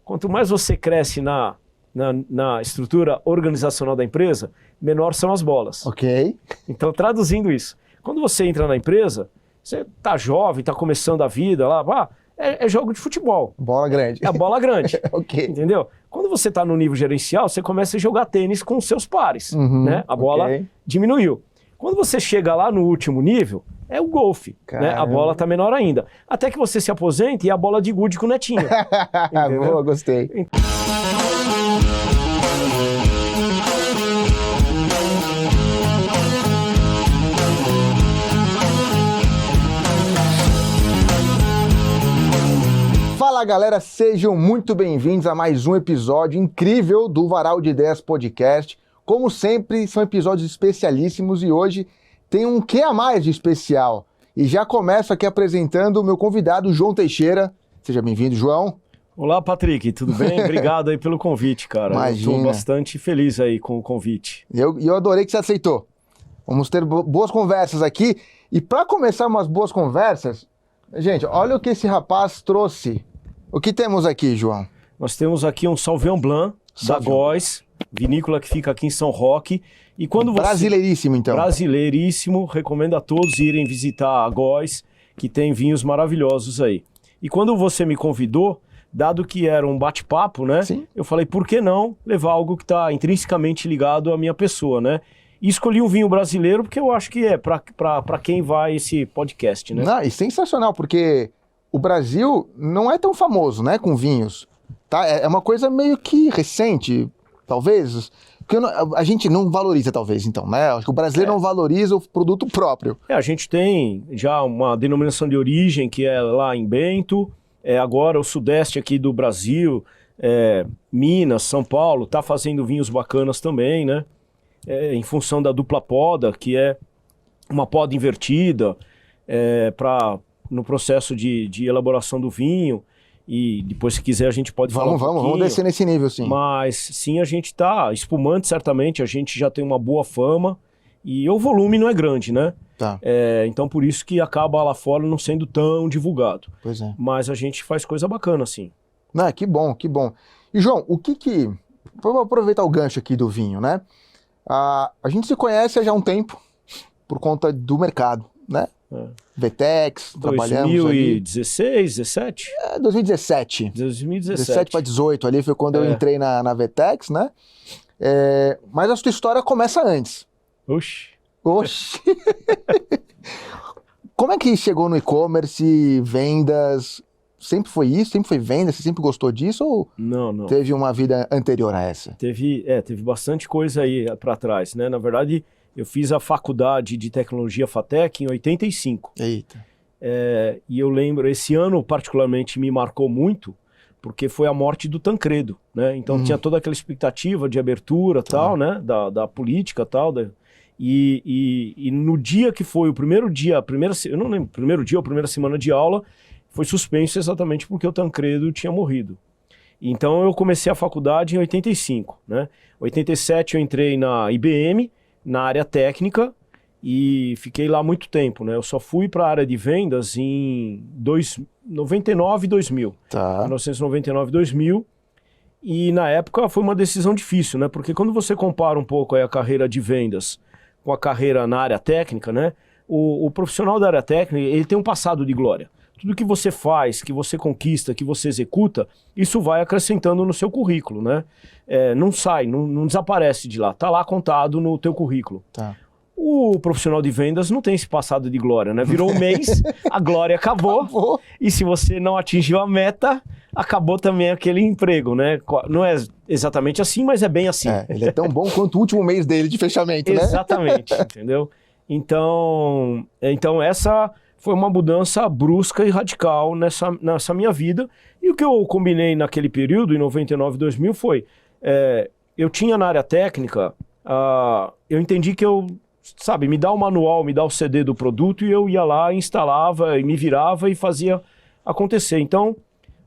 Quanto mais você cresce na estrutura organizacional da empresa, menor são as bolas. Ok. Então, traduzindo isso, quando você entra na empresa, você tá jovem, tá começando a vida lá, é jogo de futebol. Bola grande. É a bola grande. Ok. Entendeu? Quando você tá no nível gerencial, você começa a jogar tênis com os seus pares, né? A bola diminuiu. Quando você chega lá no último nível, é o golfe, né? A bola tá menor ainda. Até que você se aposente e a bola de gude com o netinho. Boa, gostei. Fala galera, sejam muito bem-vindos a mais um episódio incrível do Varal de Ideias Podcast. Como sempre, são episódios especialíssimos e hoje tem um quê a mais de especial. E já começo aqui apresentando o meu convidado, João Teixeira. Seja bem-vindo, João. Olá, Patrick, tudo bem? Obrigado aí pelo convite, cara. Imagina. Estou bastante feliz aí com o convite. Eu adorei que você aceitou. Vamos ter boas conversas aqui. E para começar umas boas conversas, gente, olha o que esse rapaz trouxe. O que temos aqui, João? Nós temos aqui um Sauvignon Blanc da Góis, vinícola que fica aqui em São Roque. E quando você... Brasileiríssimo, então. Brasileiríssimo, recomendo a todos irem visitar a Góis, que tem vinhos maravilhosos aí. E quando você me convidou, dado que era um bate-papo, né? Sim. Eu falei, por que não levar algo que está intrinsecamente ligado à minha pessoa, né? E escolhi um vinho brasileiro porque eu acho que é para quem vai esse podcast, né? Não, e sensacional, porque o Brasil não é tão famoso, né, com vinhos. Tá? É uma coisa meio que recente, talvez, porque a gente não valoriza, talvez, então, né? Acho que o brasileiro não valoriza o produto próprio. A gente tem já uma denominação de origem que é lá em Bento, agora o sudeste aqui do Brasil, Minas, São Paulo, tá fazendo vinhos bacanas também, né? Em função da dupla poda, que é uma poda invertida, no processo de elaboração do vinho. E depois, se quiser, a gente pode falar Vamos descer nesse nível, sim. Mas sim, a gente tá espumante, certamente, a gente já tem uma boa fama e o volume não é grande, né? Tá. Então por isso que acaba lá fora não sendo tão divulgado. Pois é. Mas a gente faz coisa bacana, sim. Não, que bom, que bom. E João, vamos aproveitar o gancho aqui do vinho, né? A gente se conhece há já um tempo por conta do mercado, né? Vetex, trabalhamos 2016, 17? 2017. 17 para 18 ali foi quando eu entrei na Vetex, né? Mas a sua história começa antes. Oxi. Como é que chegou no e-commerce, vendas? Sempre foi isso? Sempre foi venda? Você sempre gostou disso? Ou não. Teve uma vida anterior a essa? Teve bastante coisa aí para trás, né? Na verdade, eu fiz a faculdade de tecnologia FATEC em 85. Eita. E eu lembro, esse ano particularmente me marcou muito, porque foi a morte do Tancredo, né? Então tinha toda aquela expectativa de abertura, tal, né? Da política, tal. E no dia que foi o primeiro dia, eu não lembro, primeiro dia ou primeira semana de aula, foi suspenso exatamente porque o Tancredo tinha morrido. Então eu comecei a faculdade em 85, né? Em 87 eu entrei na IBM, na área técnica, e fiquei lá muito tempo, né? Eu só fui para a área de vendas em 99 e 2000. Tá. 1999 e 2000. E na época foi uma decisão difícil, né? Porque quando você compara um pouco aí a carreira de vendas com a carreira na área técnica, né? O profissional da área técnica, ele tem um passado de glória. Tudo que você faz, que você conquista, que você executa, isso vai acrescentando no seu currículo, né? Não sai, não desaparece de lá, tá lá contado no teu currículo. Tá. O profissional de vendas não tem esse passado de glória, né? Virou um mês, a glória acabou, e se você não atingiu a meta, acabou também aquele emprego, né? Não é exatamente assim, mas é bem assim. Ele é tão bom quanto o último mês dele de fechamento, né? Exatamente, entendeu? Então essa foi uma mudança brusca e radical nessa minha vida. E o que eu combinei naquele período, em 99 e 2000, foi... eu tinha na área técnica, eu entendi que me dá o manual, me dá o CD do produto, e eu ia lá, instalava, e me virava e fazia acontecer. Então,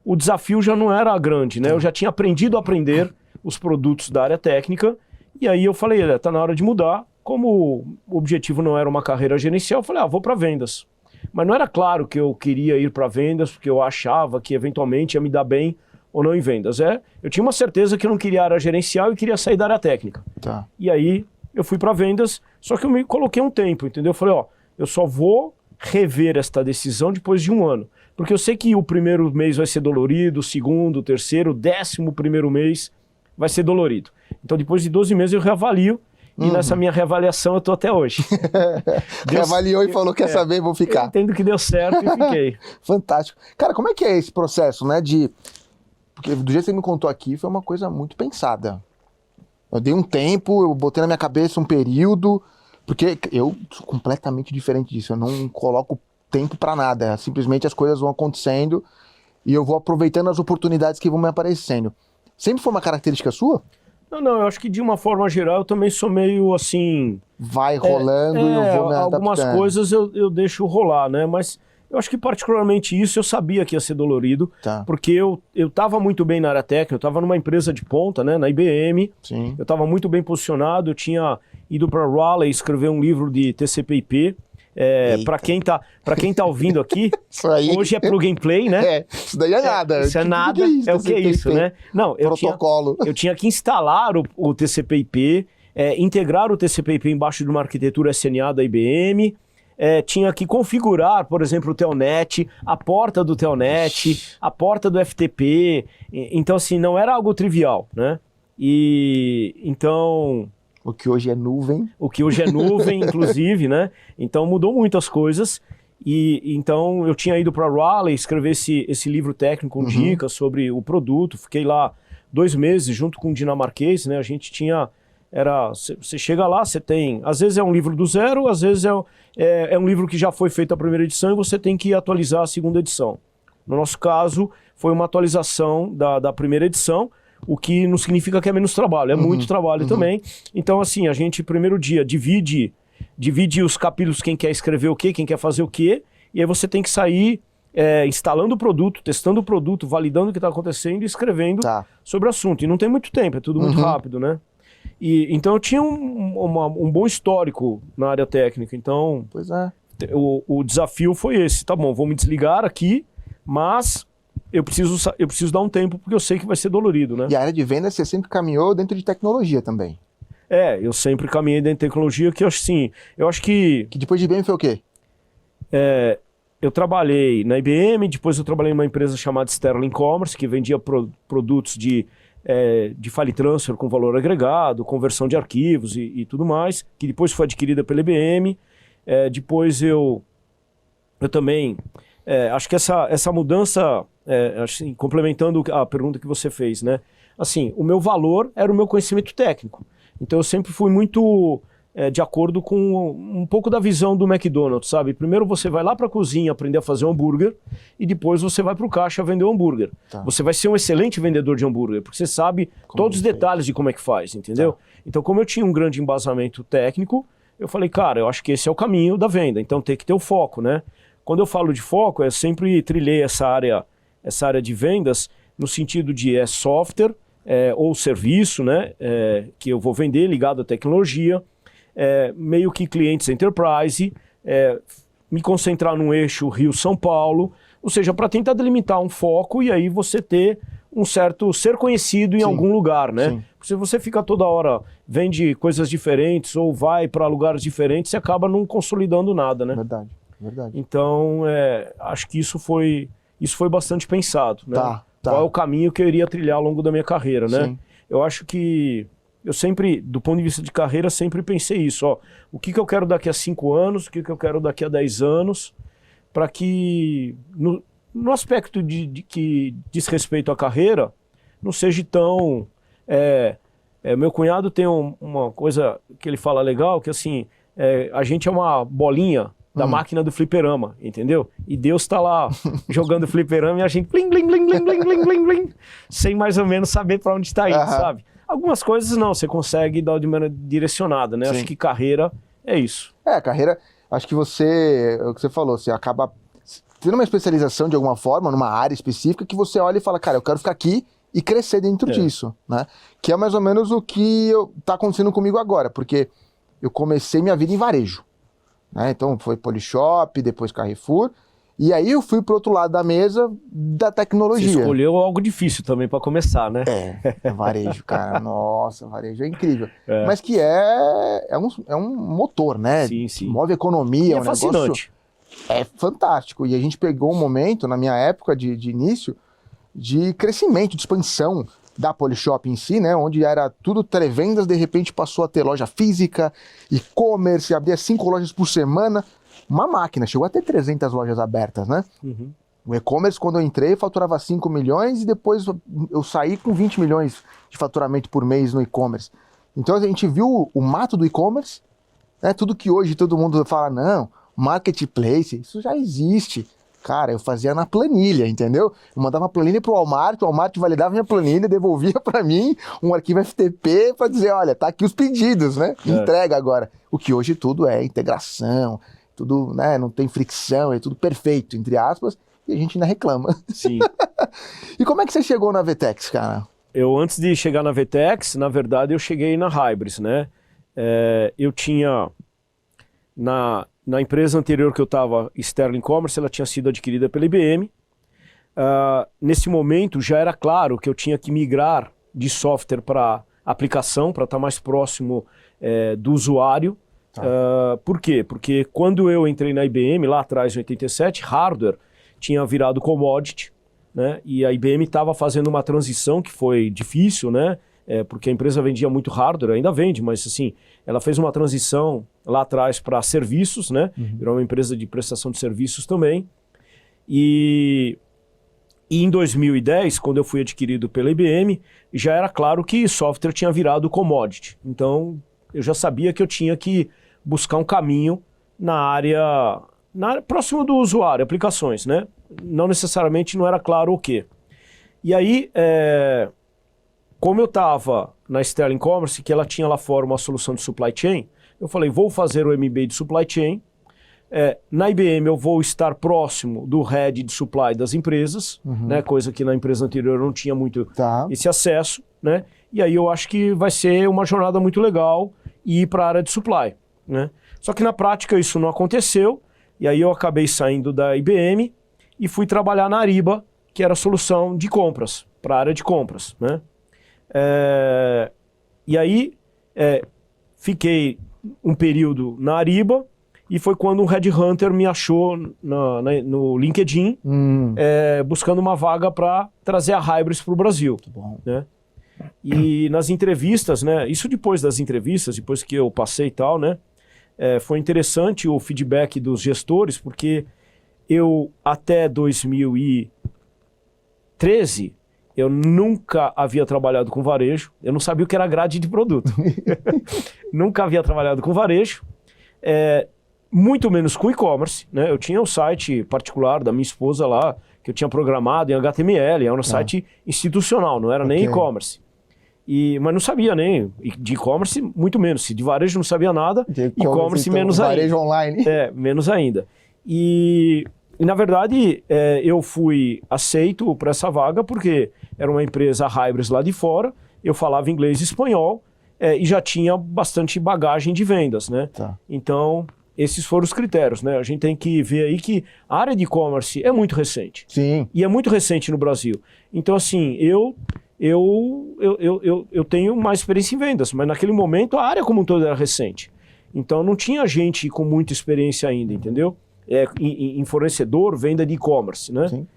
o desafio já não era grande, né? Eu já tinha aprendido a aprender os produtos da área técnica, e aí eu falei, tá na hora de mudar. Como o objetivo não era uma carreira gerencial, eu falei, vou para vendas. Mas não era claro que eu queria ir para vendas, porque eu achava que eventualmente ia me dar bem ou não em vendas. Eu tinha uma certeza que eu não queria área gerencial e queria sair da área técnica. Tá. E aí eu fui para vendas, só que eu me coloquei um tempo, entendeu? Eu falei, eu só vou rever esta decisão depois de 1 ano. Porque eu sei que o primeiro mês vai ser dolorido, o segundo, o terceiro, o 11º mês vai ser dolorido. Então depois de 12 meses eu reavalio. E nessa minha reavaliação eu tô até hoje. Reavaliou e falou, quer saber, vou ficar. Eu entendo que deu certo e fiquei. Fantástico. Cara, como é que é esse processo, né, Porque do jeito que você me contou aqui, foi uma coisa muito pensada. Eu dei um tempo, eu botei na minha cabeça um período, porque eu sou completamente diferente disso, eu não coloco tempo pra nada, simplesmente as coisas vão acontecendo e eu vou aproveitando as oportunidades que vão me aparecendo. Sempre foi uma característica sua? Não, eu acho que de uma forma geral eu também sou meio assim... Vai rolando e eu vou me adaptando. Algumas coisas eu deixo rolar, né? Mas eu acho que particularmente isso eu sabia que ia ser dolorido, porque eu estava muito bem na área técnica, eu estava numa empresa de ponta, né? Na IBM, Sim. Eu estava muito bem posicionado, eu tinha ido para Raleigh escrever um livro de TCP/IP. Para quem tá ouvindo aqui, hoje é plug and play, né? Isso daí é nada. Isso é nada, o que é isso, né? Não, Protocolo. Eu tinha que instalar o TCP/IP, integrar o TCP/IP embaixo de uma arquitetura SNA da IBM, tinha que configurar, por exemplo, o Telnet, a porta do Telnet, a porta do FTP. Então, assim, não era algo trivial, né? Então... O que hoje é nuvem. O que hoje é nuvem, inclusive, né? Então mudou muito as coisas. Então eu tinha ido para Raleigh escrever esse livro técnico com dicas sobre o produto. Fiquei lá 2 meses junto com um dinamarquês, né? A gente tinha... Você chega lá, você tem... Às vezes é um livro do zero, às vezes é um livro que já foi feito a primeira edição e você tem que atualizar a segunda edição. No nosso caso, foi uma atualização da primeira edição, o que não significa que é menos trabalho, é muito trabalho também. Então, assim, a gente, primeiro dia, divide os capítulos, quem quer escrever o quê, quem quer fazer o quê, e aí você tem que sair instalando o produto, testando o produto, validando o que está acontecendo e escrevendo sobre o assunto. E não tem muito tempo, é tudo muito rápido, né? Então eu tinha um bom histórico na área técnica, então o desafio foi esse, tá bom, vou me desligar aqui, mas... Eu preciso dar um tempo porque eu sei que vai ser dolorido, né? E a área de vendas você sempre caminhou dentro de tecnologia também? Eu sempre caminhei dentro de tecnologia, que eu acho que... Que depois de IBM foi o quê? Eu trabalhei na IBM, depois eu trabalhei numa empresa chamada Sterling Commerce, que vendia produtos de file transfer com valor agregado, conversão de arquivos e tudo mais, que depois foi adquirida pela IBM. Depois eu também... acho que essa mudança, assim, complementando a pergunta que você fez, né? Assim, o meu valor era o meu conhecimento técnico. Então eu sempre fui muito de acordo com um pouco da visão do McDonald's, sabe? Primeiro você vai lá para a cozinha aprender a fazer um hambúrguer e depois você vai para o caixa vender um hambúrguer. Você vai ser um excelente vendedor de hambúrguer, porque você sabe todos os detalhes de como é que faz, entendeu? Então, como eu tinha um grande embasamento técnico, eu falei, cara, eu acho que esse é o caminho da venda, então tem que ter o foco, né? Quando eu falo de foco, eu sempre trilhei essa área de vendas no sentido de software ou serviço, né, que eu vou vender ligado à tecnologia, meio que clientes enterprise, me concentrar no eixo Rio-São Paulo, ou seja, para tentar delimitar um foco e aí você ter um certo ser conhecido em algum lugar, né? Se você fica toda hora, vende coisas diferentes ou vai para lugares diferentes, você acaba não consolidando nada, né? Verdade. Então, acho que isso foi bastante pensado, né? Qual é o caminho que eu iria trilhar ao longo da minha carreira, né? Eu acho que eu sempre, do ponto de vista de carreira, sempre pensei isso, o que eu quero daqui a 5 anos, o que eu quero daqui a 10 anos, para que no aspecto que diz respeito à carreira, não seja tão... meu cunhado tem uma coisa que ele fala legal, que assim, a gente é uma bolinha da máquina do fliperama, entendeu? E Deus tá lá jogando fliperama e a gente blim, blim, blim, blim, blim, blim, blim, blim, sem mais ou menos saber para onde está indo, sabe? Algumas coisas não, você consegue dar de maneira direcionada, né? Acho que carreira é isso. Carreira, acho que o que você falou, você acaba tendo uma especialização de alguma forma, numa área específica, que você olha e fala, cara, eu quero ficar aqui e crescer dentro disso, né? Que é mais ou menos o que tá acontecendo comigo agora, porque eu comecei minha vida em varejo. Né? Então foi Polishop, depois Carrefour, E aí eu fui pro outro lado da mesa da tecnologia. Você escolheu algo difícil também para começar, né? Varejo, cara. Nossa, varejo é incrível. Mas que é um motor, né? Sim, sim. Move economia, E é fascinante. É fantástico. E a gente pegou um momento, na minha época de início, de crescimento, de expansão da Polishop em si, né? Onde era tudo televendas, de repente passou a ter loja física, e-commerce, abria 5 lojas por semana. Uma máquina, chegou a ter 300 lojas abertas, né? Uhum. O e-commerce, quando eu entrei, faturava 5 milhões e depois eu saí com 20 milhões de faturamento por mês no e-commerce. Então a gente viu o mato do e-commerce, né? Tudo que hoje todo mundo fala, não, marketplace, isso já existe. Cara, eu fazia na planilha, entendeu? Eu mandava uma planilha pro Walmart, o Walmart validava minha planilha, devolvia para mim um arquivo FTP para dizer, olha, tá aqui os pedidos, né? Entrega agora. O que hoje tudo é integração, tudo, né, não tem fricção, é tudo perfeito, entre aspas, e a gente ainda reclama. Sim. E como é que você chegou na Vetex, cara? Eu, antes de chegar na Vetex, na verdade, eu cheguei na Hybris, né? Eu tinha, na empresa anterior que eu estava, Sterling Commerce, ela tinha sido adquirida pela IBM. Nesse momento, já era claro que eu tinha que migrar de software para aplicação, para estar mais próximo do usuário. Por quê? Porque quando eu entrei na IBM, lá atrás, em 87, hardware tinha virado commodity, né? E a IBM estava fazendo uma transição que foi difícil, né? Porque a empresa vendia muito hardware, ainda vende, mas assim, ela fez uma transição lá atrás para serviços, né? Virou uma empresa de prestação de serviços também. E em 2010, quando eu fui adquirido pela IBM, já era claro que software tinha virado commodity. Então, eu já sabia que eu tinha que buscar um caminho na área próximo do usuário, aplicações, né? Não necessariamente não era claro o quê. E aí, como eu estava na Sterling Commerce, que ela tinha lá fora uma solução de supply chain, eu falei, vou fazer o MBA de supply chain. Na IBM eu vou estar próximo do head de supply das empresas, né? Coisa que na empresa anterior eu não tinha muito esse acesso, né? E aí eu acho que vai ser uma jornada muito legal ir para a área de supply, né? Só que na prática isso não aconteceu, e aí eu acabei saindo da IBM e fui trabalhar na Ariba, que era a solução de compras, para a área de compras, né? E aí fiquei um período na Ariba, e foi quando um headhunter me achou no LinkedIn, buscando uma vaga para trazer a Hybris para o Brasil. Muito bom. Né? E nas entrevistas, né, isso depois das entrevistas, depois que eu passei e tal, né, foi interessante o feedback dos gestores, porque eu até 2013, eu nunca havia trabalhado com varejo, eu não sabia o que era grade de produto. Nunca havia trabalhado com varejo, muito menos com e-commerce, né? Eu tinha um site particular da minha esposa lá, que eu tinha programado em HTML, era um site institucional, não era nem e-commerce. Mas não sabia nem de e-commerce, muito menos. De varejo não sabia nada, e-commerce então, menos varejo ainda. Online. Menos ainda. E na verdade, eu fui aceito para essa vaga porque era uma empresa Hybris lá de fora, eu falava inglês e espanhol, e já tinha bastante bagagem de vendas, né? Então, esses foram os critérios, né? A gente tem que ver aí que a área de e-commerce é muito recente. Sim. E é muito recente no Brasil. Então, assim, eu tenho mais experiência em vendas, mas naquele momento a área como um todo era recente. Então não tinha gente com muita experiência ainda, entendeu? Em fornecedor, venda de e-commerce, né? Sim.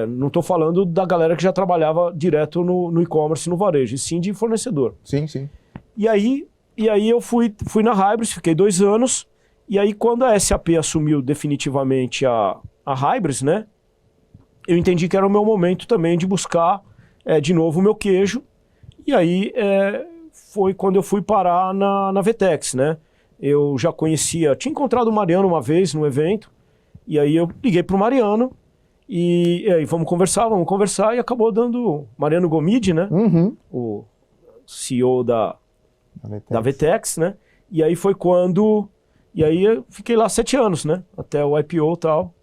Não estou falando da galera que já trabalhava direto no e-commerce, no varejo, e sim de fornecedor. Sim, sim. E aí eu fui na Hybris, fiquei 2 anos, e aí quando a SAP assumiu definitivamente a Hybris, né? Eu entendi que era o meu momento também de buscar de novo o meu queijo, e aí foi quando eu fui parar na Vetex, né? Eu já conhecia, tinha encontrado o Mariano uma vez no evento, e aí eu liguei pro Mariano, e aí vamos conversar, e acabou dando Mariano Gomide, né? O CEO da Vetex, né? E aí foi quando... E aí eu fiquei lá 7 anos, né? Até o IPO e tal.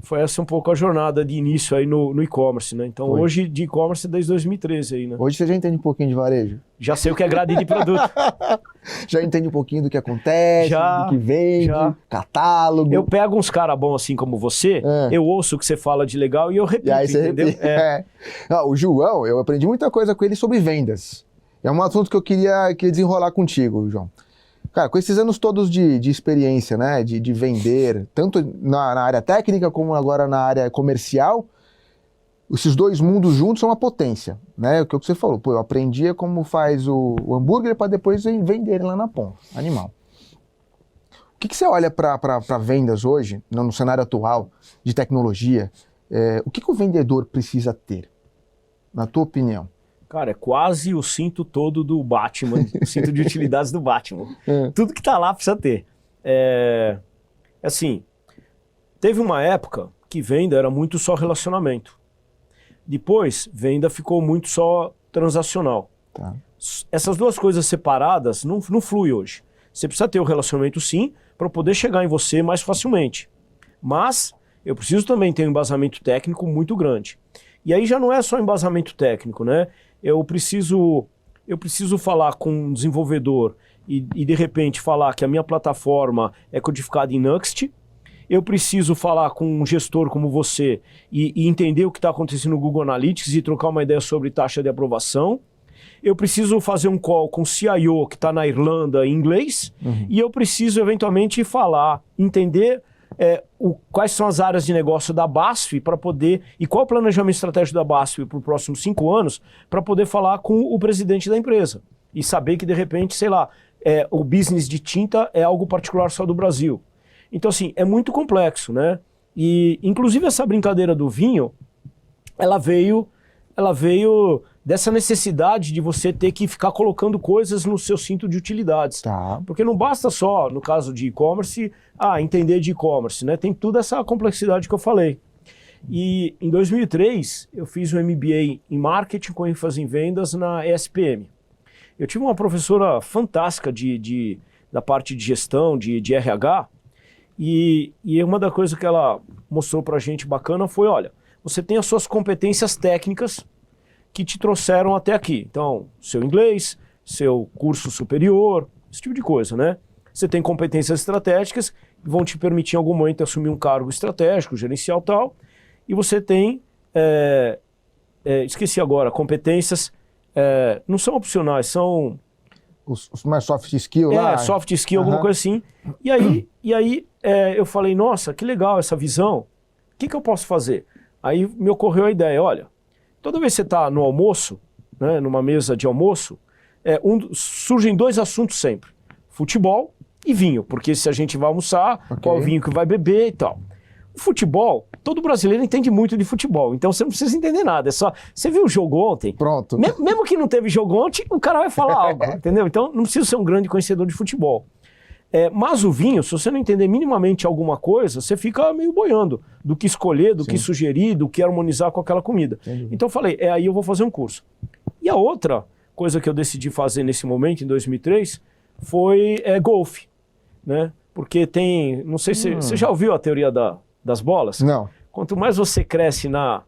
Foi essa um pouco a jornada de início aí no e-commerce, né? Então hoje de e-commerce desde 2013 aí, né? Hoje você já entende um pouquinho de varejo? Já sei o que é grade de produto. Já entende um pouquinho do que acontece, do que vende, catálogo. Eu pego uns caras bons assim como você, eu ouço o que você fala de legal e eu repito, e aí você entendeu? O João, eu aprendi muita coisa com ele sobre vendas. É um assunto que eu queria desenrolar contigo, João. Cara, com esses anos todos de experiência, né, de vender, tanto na área técnica como agora na área comercial, esses dois mundos juntos são uma potência, né? O que você falou, pô, eu aprendi como faz o hambúrguer para depois vender ele lá na ponta, animal. O que você olha para vendas hoje, no cenário atual de tecnologia, o que o vendedor precisa ter, na tua opinião? Cara, é quase o cinto todo do Batman, o cinto de utilidades do Batman. Tudo que tá lá precisa ter. Assim, teve uma época que venda era muito só relacionamento. Depois, venda ficou muito só transacional. Tá. Essas duas coisas separadas não flui hoje. Você precisa ter o relacionamento sim, para poder chegar em você mais facilmente. Mas eu preciso também ter um embasamento técnico muito grande. E aí já não é só embasamento técnico, né? Eu preciso falar com um desenvolvedor e de repente falar que a minha plataforma é codificada em Nuxt. Eu preciso falar com um gestor como você e entender o que está acontecendo no Google Analytics e trocar uma ideia sobre taxa de aprovação. Eu preciso fazer um call com o CIO que está na Irlanda em inglês. E eu preciso eventualmente falar, entender quais são as áreas de negócio da BASF para poder, e qual é o planejamento estratégico da BASF para os próximos 5 anos, para poder falar com o presidente da empresa e saber que de repente, sei lá, o business de tinta é algo particular só do Brasil. Então assim, é muito complexo, né? E inclusive essa brincadeira do vinho, ela veio dessa necessidade de você ter que ficar colocando coisas no seu cinto de utilidades. Tá. Porque não basta só, no caso de e-commerce, entender de e-commerce, né? Tem toda essa complexidade que eu falei. E em 2003, eu fiz um MBA em marketing com ênfase em vendas na ESPM. Eu tive uma professora fantástica da parte de gestão, de RH, e uma das coisas que ela mostrou pra gente bacana foi, olha, você tem as suas competências técnicas que te trouxeram até aqui. Então, seu inglês, seu curso superior, esse tipo de coisa, né? Você tem competências estratégicas que vão te permitir em algum momento assumir um cargo estratégico, gerencial e tal. E você tem, esqueci agora, competências, não são opcionais, são... Os mais soft skill lá? Soft skill, alguma coisa assim. E aí eu falei, nossa, que legal essa visão. O que eu posso fazer? Aí me ocorreu a ideia, olha, toda vez que você está no almoço, né, numa mesa de almoço, surgem 2 assuntos sempre. Futebol e vinho, porque se a gente vai almoçar, qual vinho que vai beber e tal. O futebol, todo brasileiro entende muito de futebol, então você não precisa entender nada, é só... Você viu o jogo ontem? Pronto. Mesmo que não teve jogo ontem, o cara vai falar algo, entendeu? Então não precisa ser um grande conhecedor de futebol. Mas o vinho, se você não entender minimamente alguma coisa, você fica meio boiando do que escolher, do que sugerir, do que harmonizar com aquela comida. Entendi. Então eu falei, aí eu vou fazer um curso. E a outra coisa que eu decidi fazer nesse momento, em 2003, foi golfe, né? Porque tem, não sei se você já ouviu a teoria das bolas? Não. Quanto mais você cresce na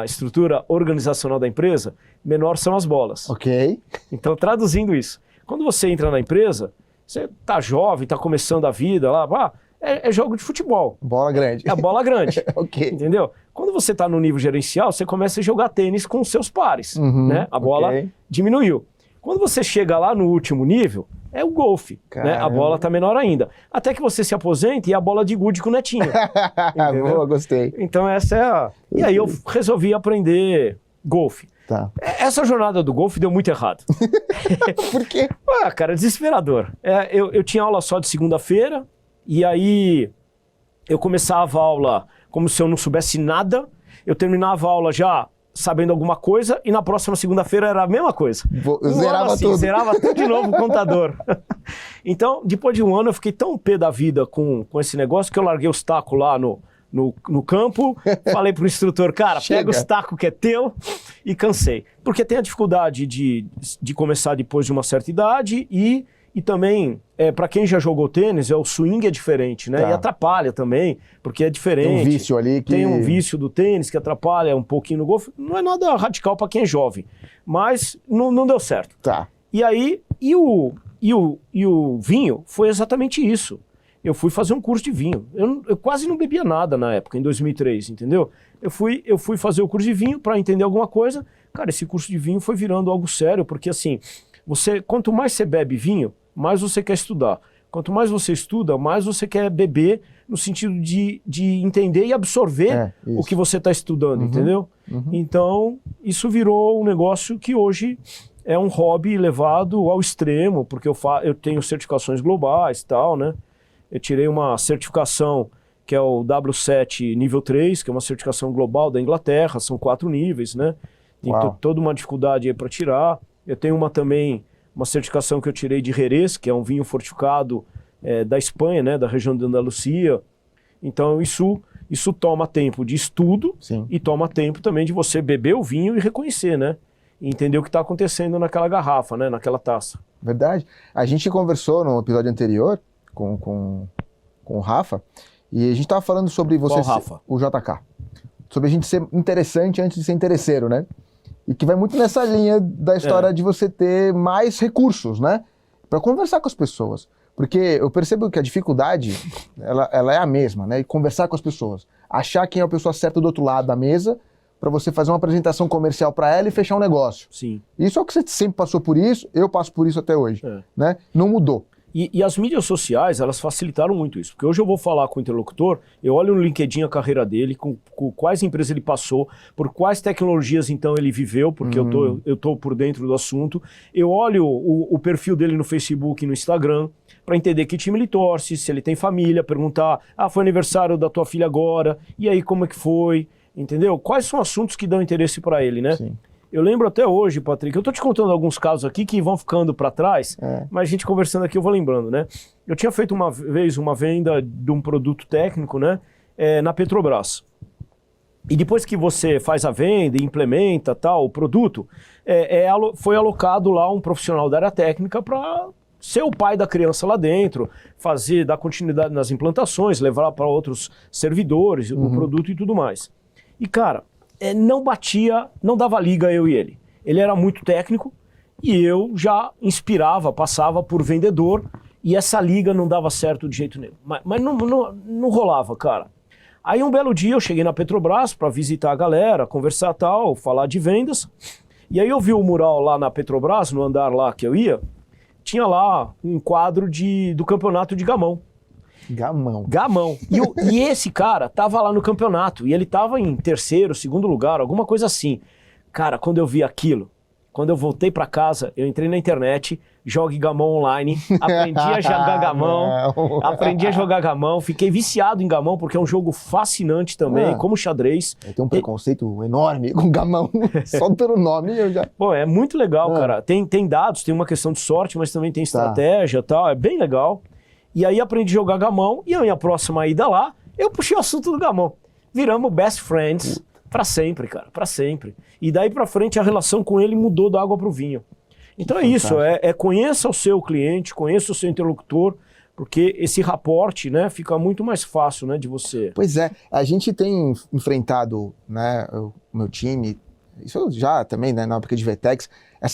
estrutura organizacional da empresa, menor são as bolas. Ok. Então, traduzindo isso, quando você entra na empresa, você tá jovem, tá começando a vida lá, é jogo de futebol. Bola grande. É a bola grande. Ok. Entendeu? Quando você tá no nível gerencial, você começa a jogar tênis com os seus pares, né? A bola diminuiu. Quando você chega lá no último nível, é o golfe, né? A bola tá menor ainda. Até que você se aposente e a bola de gude com o netinho. Boa, gostei. Então essa é a... E aí eu resolvi aprender golfe. Tá. Essa jornada do golfe deu muito errado. Por quê? Cara, desesperador. Eu tinha aula só de segunda-feira, e aí eu começava a aula como se eu não soubesse nada, eu terminava a aula já sabendo alguma coisa, e na próxima segunda-feira era a mesma coisa. Zerava tudo de novo o contador. Então, depois de um ano, eu fiquei tão pé da vida com esse negócio que eu larguei os tacos lá no campo, falei pro instrutor, cara, pega os tacos que é teu, e cansei. Porque tem a dificuldade de começar depois de uma certa idade e E também, para quem já jogou tênis, o swing é diferente, né? Tá. E atrapalha também, porque é diferente. Tem um vício ali que... Tem um vício do tênis que atrapalha um pouquinho no golfe. Não é nada radical para quem é jovem, mas não deu certo. Tá. E aí, e o vinho foi exatamente isso. Eu fui fazer um curso de vinho. Eu quase não bebia nada na época, em 2003, entendeu? Eu fui fazer o curso de vinho para entender alguma coisa. Cara, esse curso de vinho foi virando algo sério, porque assim, quanto mais você bebe vinho, mais você quer estudar. Quanto mais você estuda, mais você quer beber no sentido de entender e absorver o que você está estudando, entendeu? Então, isso virou um negócio que hoje é um hobby levado ao extremo, porque eu tenho certificações globais e tal, né? Eu tirei uma certificação que é o W7 nível 3, que é uma certificação global da Inglaterra, são 4 níveis, né? Tem toda uma dificuldade aí para tirar. Eu tenho uma certificação que eu tirei de Jerez, que é um vinho fortificado da Espanha, né, da região de Andalucia. Então isso toma tempo de estudo. Sim. E toma tempo também de você beber o vinho e reconhecer, né? E entender o que está acontecendo naquela garrafa, né, naquela taça. Verdade. A gente conversou no episódio anterior com o Rafa, e a gente estava falando sobre você... Qual Rafa? O JK. Sobre a gente ser interessante antes de ser interesseiro, né? E que vai muito nessa linha da história de você ter mais recursos, né? Para conversar com as pessoas. Porque eu percebo que a dificuldade, ela é a mesma, né? E conversar com as pessoas. Achar quem é a pessoa certa do outro lado da mesa, para você fazer uma apresentação comercial para ela e fechar um negócio. Sim. Isso é o que você sempre passou por isso, eu passo por isso até hoje, né? Não mudou. E as mídias sociais, elas facilitaram muito isso. Porque hoje eu vou falar com o interlocutor, eu olho no LinkedIn a carreira dele, com quais empresas ele passou, por quais tecnologias então ele viveu, porque eu tô por dentro do assunto. Eu olho o perfil dele no Facebook e no Instagram, para entender que time ele torce, se ele tem família, perguntar, foi aniversário da tua filha agora, e aí como é que foi? Entendeu? Quais são assuntos que dão interesse para ele, né? Sim. Eu lembro até hoje, Patrick, eu tô te contando alguns casos aqui que vão ficando para trás, mas a gente conversando aqui eu vou lembrando, né? Eu tinha feito uma vez uma venda de um produto técnico, né? Na Petrobras. E depois que você faz a venda e implementa tal, o produto, foi alocado lá um profissional da área técnica para ser o pai da criança lá dentro, dar continuidade nas implantações, levar para outros servidores o produto e tudo mais. E cara, não batia, não dava liga eu e ele. Ele era muito técnico e eu já inspirava, passava por vendedor e essa liga não dava certo de jeito nenhum. Mas não rolava, cara. Aí um belo dia eu cheguei na Petrobras para visitar a galera, conversar tal, falar de vendas. E aí eu vi o mural lá na Petrobras, no andar lá que eu ia, tinha lá um quadro do campeonato de gamão. Gamão. E esse cara tava lá no campeonato, e ele tava em terceiro, segundo lugar, alguma coisa assim. Cara, quando eu vi aquilo, quando eu voltei pra casa, eu entrei na internet, jogue gamão online, aprendi a jogar gamão, fiquei viciado em gamão, porque é um jogo fascinante também, como xadrez. Eu tenho um preconceito enorme com gamão, só pelo nome eu já... Pô, é muito legal, cara. Tem dados, tem uma questão de sorte, mas também tem estratégia e tal, é bem legal. E aí aprendi a jogar gamão, e a minha próxima ida lá, eu puxei o assunto do gamão. Viramos best friends pra sempre, cara, pra sempre. E daí pra frente a relação com ele mudou da água pro vinho. Então é isso, conheça o seu cliente, conheça o seu interlocutor, porque esse raporte, né, fica muito mais fácil, né, de você... Pois é, a gente tem enfrentado, né, o meu time, isso já também, né, na época de Vetex,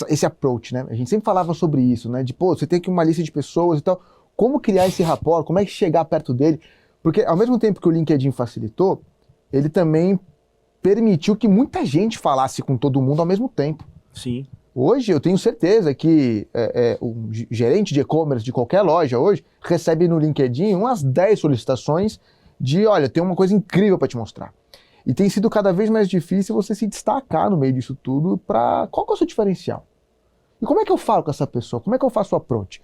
esse approach, né, a gente sempre falava sobre isso, né, de, você tem aqui uma lista de pessoas e tal... Como criar esse rapport, como é que chegar perto dele? Porque ao mesmo tempo que o LinkedIn facilitou, ele também permitiu que muita gente falasse com todo mundo ao mesmo tempo. Sim. Hoje eu tenho certeza que o gerente de e-commerce de qualquer loja hoje recebe no LinkedIn umas 10 solicitações de, olha, tem uma coisa incrível para te mostrar. E tem sido cada vez mais difícil você se destacar no meio disso tudo para... Qual que é o seu diferencial? E como é que eu falo com essa pessoa? Como é que eu faço o approach?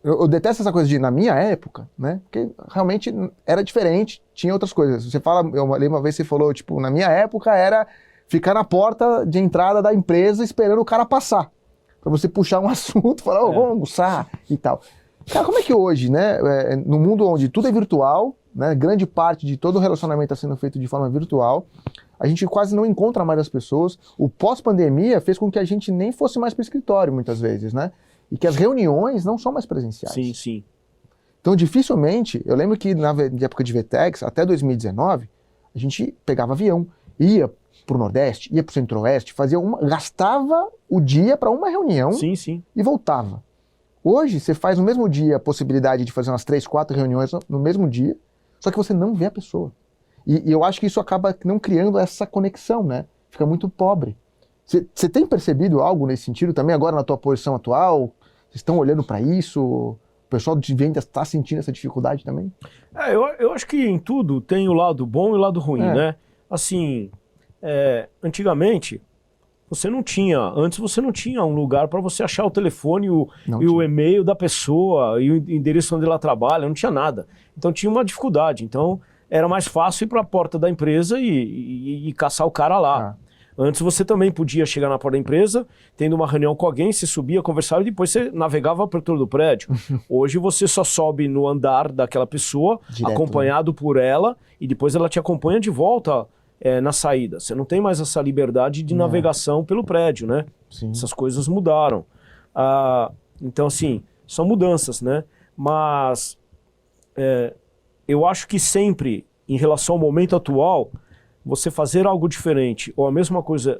Eu detesto essa coisa de, na minha época, né? Porque realmente era diferente, tinha outras coisas. Você fala, eu lembro uma vez você falou, tipo, na minha época era ficar na porta de entrada da empresa esperando o cara passar. Pra você puxar um assunto, falar, vamos almoçar e tal. Cara, como é que hoje, né? No mundo onde tudo é virtual, né? Grande parte de todo o relacionamento está sendo feito de forma virtual, a gente quase não encontra mais as pessoas. O pós-pandemia fez com que a gente nem fosse mais para o escritório, muitas vezes, né? e que as reuniões não são mais presenciais. Sim, sim. Então, dificilmente, eu lembro que na época de VTEX, até 2019, a gente pegava avião, ia pro Nordeste, ia pro Centro-Oeste, gastava o dia para uma reunião Sim, sim. e voltava. Hoje, você faz no mesmo dia a possibilidade de fazer umas 3, 4 reuniões no mesmo dia, só que você não vê a pessoa. E eu acho que isso acaba não criando essa conexão, né? Fica muito pobre. Você tem percebido algo nesse sentido também agora na tua posição atual? Vocês estão olhando para isso? O pessoal de vendas está sentindo essa dificuldade também? Eu acho que em tudo tem o lado bom e o lado ruim, né? Assim, antigamente, antes você não tinha um lugar para você achar o telefone e o e-mail da pessoa e o endereço onde ela trabalha, não tinha nada. Então tinha uma dificuldade. Então era mais fácil ir para a porta da empresa e caçar o cara lá. Antes você também podia chegar na porta da empresa, tendo uma reunião com alguém, você subia, conversava e depois você navegava por todo o prédio. Hoje você só sobe no andar daquela pessoa, direto, acompanhado por ela, e depois ela te acompanha de volta na saída. Você não tem mais essa liberdade de navegação pelo prédio, né? Sim. Essas coisas mudaram. Então, assim, são mudanças, né? Mas eu acho que sempre, em relação ao momento atual, você fazer algo diferente ou a mesma coisa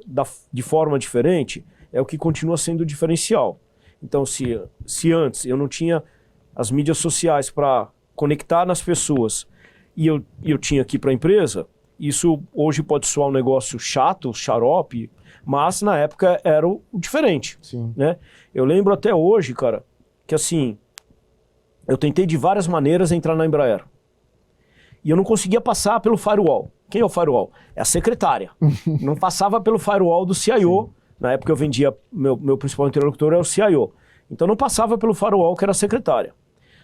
de forma diferente é o que continua sendo diferencial. Então, se antes eu não tinha as mídias sociais para conectar nas pessoas e eu tinha que ir para a empresa, isso hoje pode soar um negócio chato, xarope, mas na época era o diferente. Sim. Né? Eu lembro até hoje, cara, que assim, eu tentei de várias maneiras entrar na Embraer. E eu não conseguia passar pelo firewall. Quem é o firewall? É a secretária. Não passava pelo firewall do CIO. Sim. Na época eu vendia, meu principal interlocutor era o CIO. Então não passava pelo firewall que era a secretária.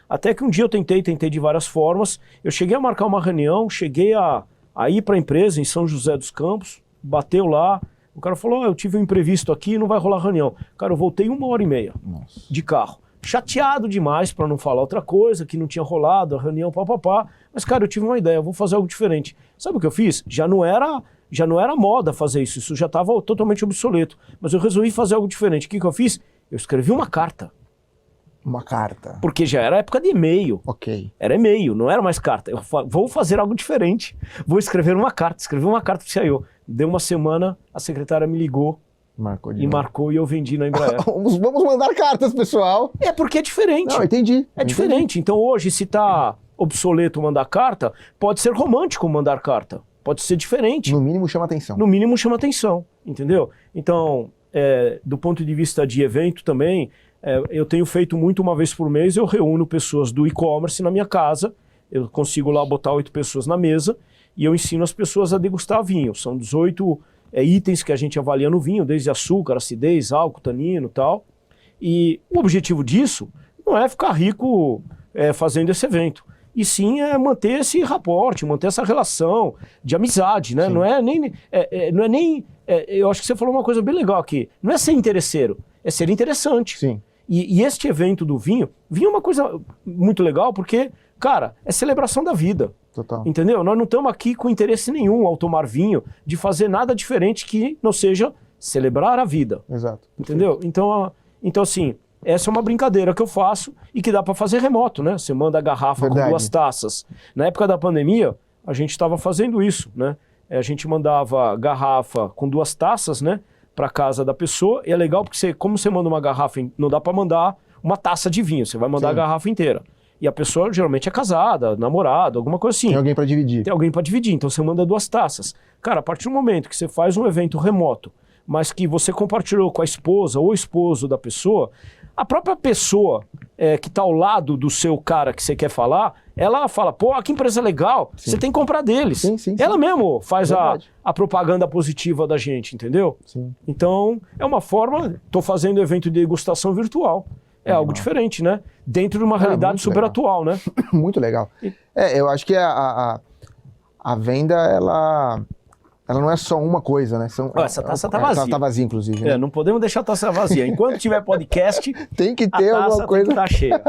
Até que um dia eu tentei de várias formas. Eu cheguei a marcar uma reunião, cheguei a ir para a empresa em São José dos Campos, bateu lá. O cara falou, eu tive um imprevisto aqui, não vai rolar reunião. Cara, eu voltei 1h30 de carro. Chateado demais, para não falar outra coisa, que não tinha rolado, a reunião, papapá. Mas, cara, eu tive uma ideia, eu vou fazer algo diferente. Sabe o que eu fiz? Já não era moda fazer isso, isso já estava totalmente obsoleto. Mas eu resolvi fazer algo diferente. O que eu fiz? Eu escrevi uma carta. Uma carta? Porque já era época de e-mail. Ok. Era e-mail, não era mais carta. Eu vou fazer algo diferente. Vou escrever uma carta. Escrevi uma carta para o CIO. Deu uma semana, a secretária me ligou. Marcou e eu vendi na Embraer. Vamos mandar cartas, pessoal. É porque é diferente. Não, entendi. Diferente. Então hoje, se tá obsoleto mandar carta, pode ser romântico mandar carta. Pode ser diferente. No mínimo chama atenção. No mínimo chama atenção, entendeu? Então, do ponto de vista de evento também, eu tenho feito muito uma vez por mês, eu reúno pessoas do e-commerce na minha casa, eu consigo lá botar 8 pessoas na mesa e eu ensino as pessoas a degustar vinho. São 18 itens que a gente avalia no vinho, desde açúcar, acidez, álcool, tanino e tal. E o objetivo disso não é ficar rico fazendo esse evento, e sim manter esse raporte, manter essa relação de amizade, né? Não é nem eu acho que você falou uma coisa bem legal aqui, não é ser interesseiro, é ser interessante. Sim. E este evento do vinho é uma coisa muito legal porque, cara, é celebração da vida. Total. Entendeu? Nós não estamos aqui com interesse nenhum ao tomar vinho de fazer nada diferente que não seja celebrar a vida. Exato. Entendeu? Então assim, essa é uma brincadeira que eu faço e que dá para fazer remoto, né? Você manda a garrafa com 2 taças. Na época da pandemia, a gente estava fazendo isso, né? A gente mandava garrafa com 2 taças, né? Para casa da pessoa. E é legal porque como você manda uma garrafa, não dá para mandar uma taça de vinho. Você vai mandar a garrafa inteira. E a pessoa geralmente é casada, namorada, alguma coisa assim. Tem alguém para dividir. Tem alguém para dividir, então você manda 2 taças. Cara, a partir do momento que você faz um evento remoto, mas que você compartilhou com a esposa ou esposo da pessoa, a própria pessoa que está ao lado do seu cara que você quer falar, ela fala, pô, que empresa legal, você tem que comprar deles. Sim. Ela mesmo faz a propaganda positiva da gente, entendeu? Sim. Então, é uma forma, estou fazendo evento de degustação virtual. É algo diferente, né? Dentro de uma realidade super atual, né? Muito legal. Eu acho que a venda, ela não é só uma coisa, né? Essa taça tá vazia. Tá vazia, inclusive. Né? Não podemos deixar a taça vazia. Enquanto tiver podcast, tem que ter alguma coisa. Tem que estar cheia.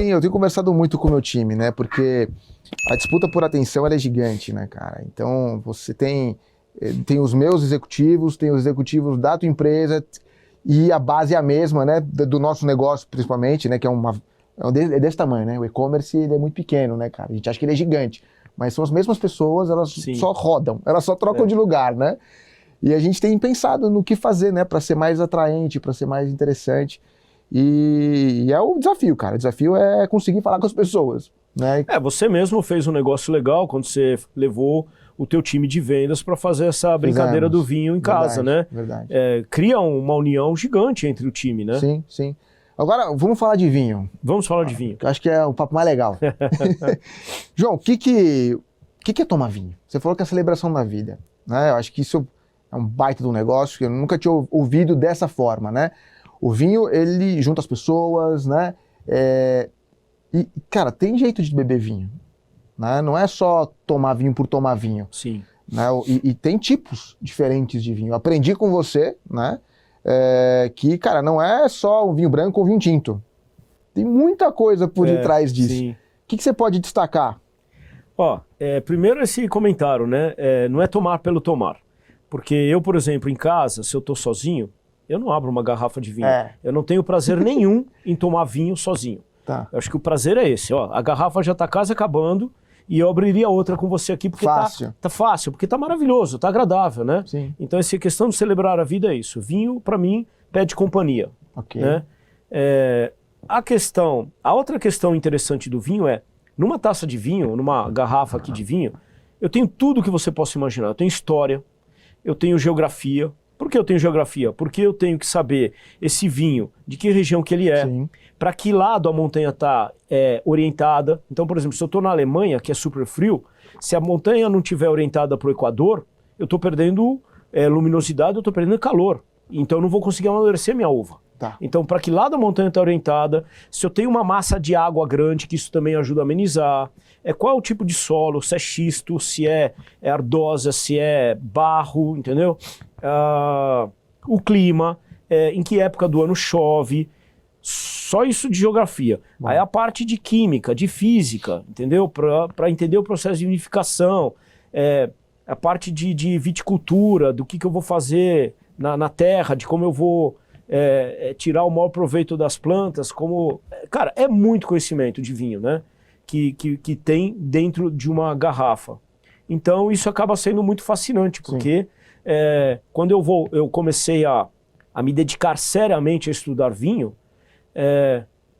Eu tenho conversado muito com o meu time, né? Porque a disputa por atenção ela é gigante, né, cara? Então, você tem os meus executivos, tem os executivos da tua empresa. e a base é a mesma, né, do nosso negócio principalmente, né, que é desse tamanho, né, o e-commerce ele é muito pequeno, né, cara, a gente acha que ele é gigante, mas são as mesmas pessoas, elas só rodam, elas só trocam de lugar, né, e a gente tem pensado no que fazer, né, para ser mais atraente, para ser mais interessante, e é o desafio, cara, o desafio é conseguir falar com as pessoas, né. Você mesmo fez um negócio legal quando você levou o teu time de vendas para fazer essa brincadeira do vinho em casa, né? Verdade. Cria uma união gigante entre o time, né? Sim, sim. Agora, vamos falar de vinho. Vamos falar de vinho. Acho que é o papo mais legal. João, o que é tomar vinho? Você falou que é a celebração da vida, né? Eu acho que isso é um baita do negócio, que eu nunca tinha ouvido dessa forma, né? O vinho, ele junta as pessoas, né? E, cara, tem jeito de beber vinho. Né? Não é só tomar vinho por tomar vinho. Sim. Né? E tem tipos diferentes de vinho. Eu aprendi com você, né? Que, cara, não é só um vinho branco ou vinho tinto. Tem muita coisa por detrás disso. Sim. O que você pode destacar? Primeiro esse comentário, né? Não é tomar pelo tomar. Porque eu, por exemplo, em casa, se eu tô sozinho, eu não abro uma garrafa de vinho. Eu não tenho prazer nenhum em tomar vinho sozinho. Tá. Eu acho que o prazer é esse. A garrafa já tá quase acabando. E eu abriria outra com você aqui porque tá fácil, porque tá maravilhoso, tá agradável, né? Sim. Então essa questão de celebrar a vida é isso. Vinho, para mim, pede companhia. Ok. Né? A outra questão interessante do vinho é, numa taça de vinho, numa garrafa aqui de vinho, eu tenho tudo que você possa imaginar. Eu tenho história, eu tenho geografia. Por que eu tenho geografia? Porque eu tenho que saber esse vinho, de que região que ele é, para que lado a montanha está orientada. Então, por exemplo, se eu estou na Alemanha, que é super frio, se a montanha não estiver orientada para o Equador, eu estou perdendo luminosidade, eu estou perdendo calor. Então eu não vou conseguir amadurecer minha uva. Tá. Então, para que lado a montanha está orientada, se eu tenho uma massa de água grande, que isso também ajuda a amenizar, qual é o tipo de solo, se é xisto, se é ardosa, se é barro, entendeu? O clima, em que época do ano chove, só isso de geografia. Bom. Aí a parte de química, de física, entendeu? Para entender o processo de vinificação, a parte de viticultura, do que eu vou fazer na terra, de como eu vou tirar o maior proveito das plantas, como... Cara, é muito conhecimento de vinho, né? Que tem dentro de uma garrafa. Então isso acaba sendo muito fascinante, porque quando eu comecei a me dedicar seriamente a estudar vinho,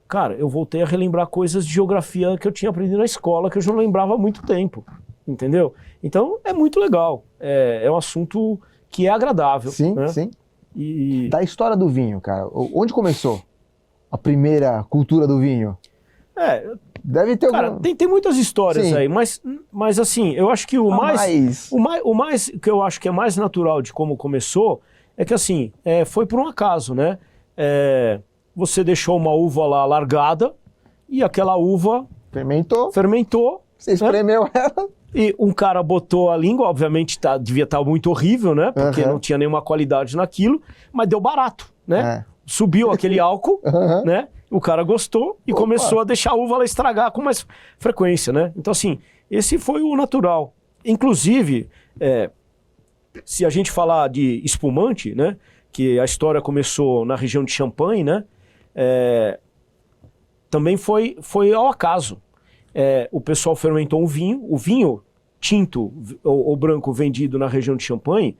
cara, eu voltei a relembrar coisas de geografia que eu tinha aprendido na escola, que eu já não lembrava há muito tempo, entendeu? Então é muito legal, é um assunto que é agradável. Sim, né? sim. E da história do vinho, cara, onde começou a primeira cultura do vinho? Deve ter cara, tem muitas histórias aí, mas assim, eu acho que o mais que eu acho que é mais natural de como começou é que assim, foi por um acaso, né? Você deixou uma uva lá largada e aquela uva fermentou. Você espremeu ela. E um cara botou a língua, obviamente devia estar muito horrível, né? Porque não tinha nenhuma qualidade naquilo, mas deu barato, né? Subiu aquele álcool, né? O cara gostou e começou a deixar a uva lá estragar com mais frequência, né? Então assim, esse foi o natural. Inclusive, se a gente falar de espumante, né? Que a história começou na região de Champagne, né? Também foi ao acaso. O pessoal fermentou o vinho tinto ou branco vendido na região de Champagne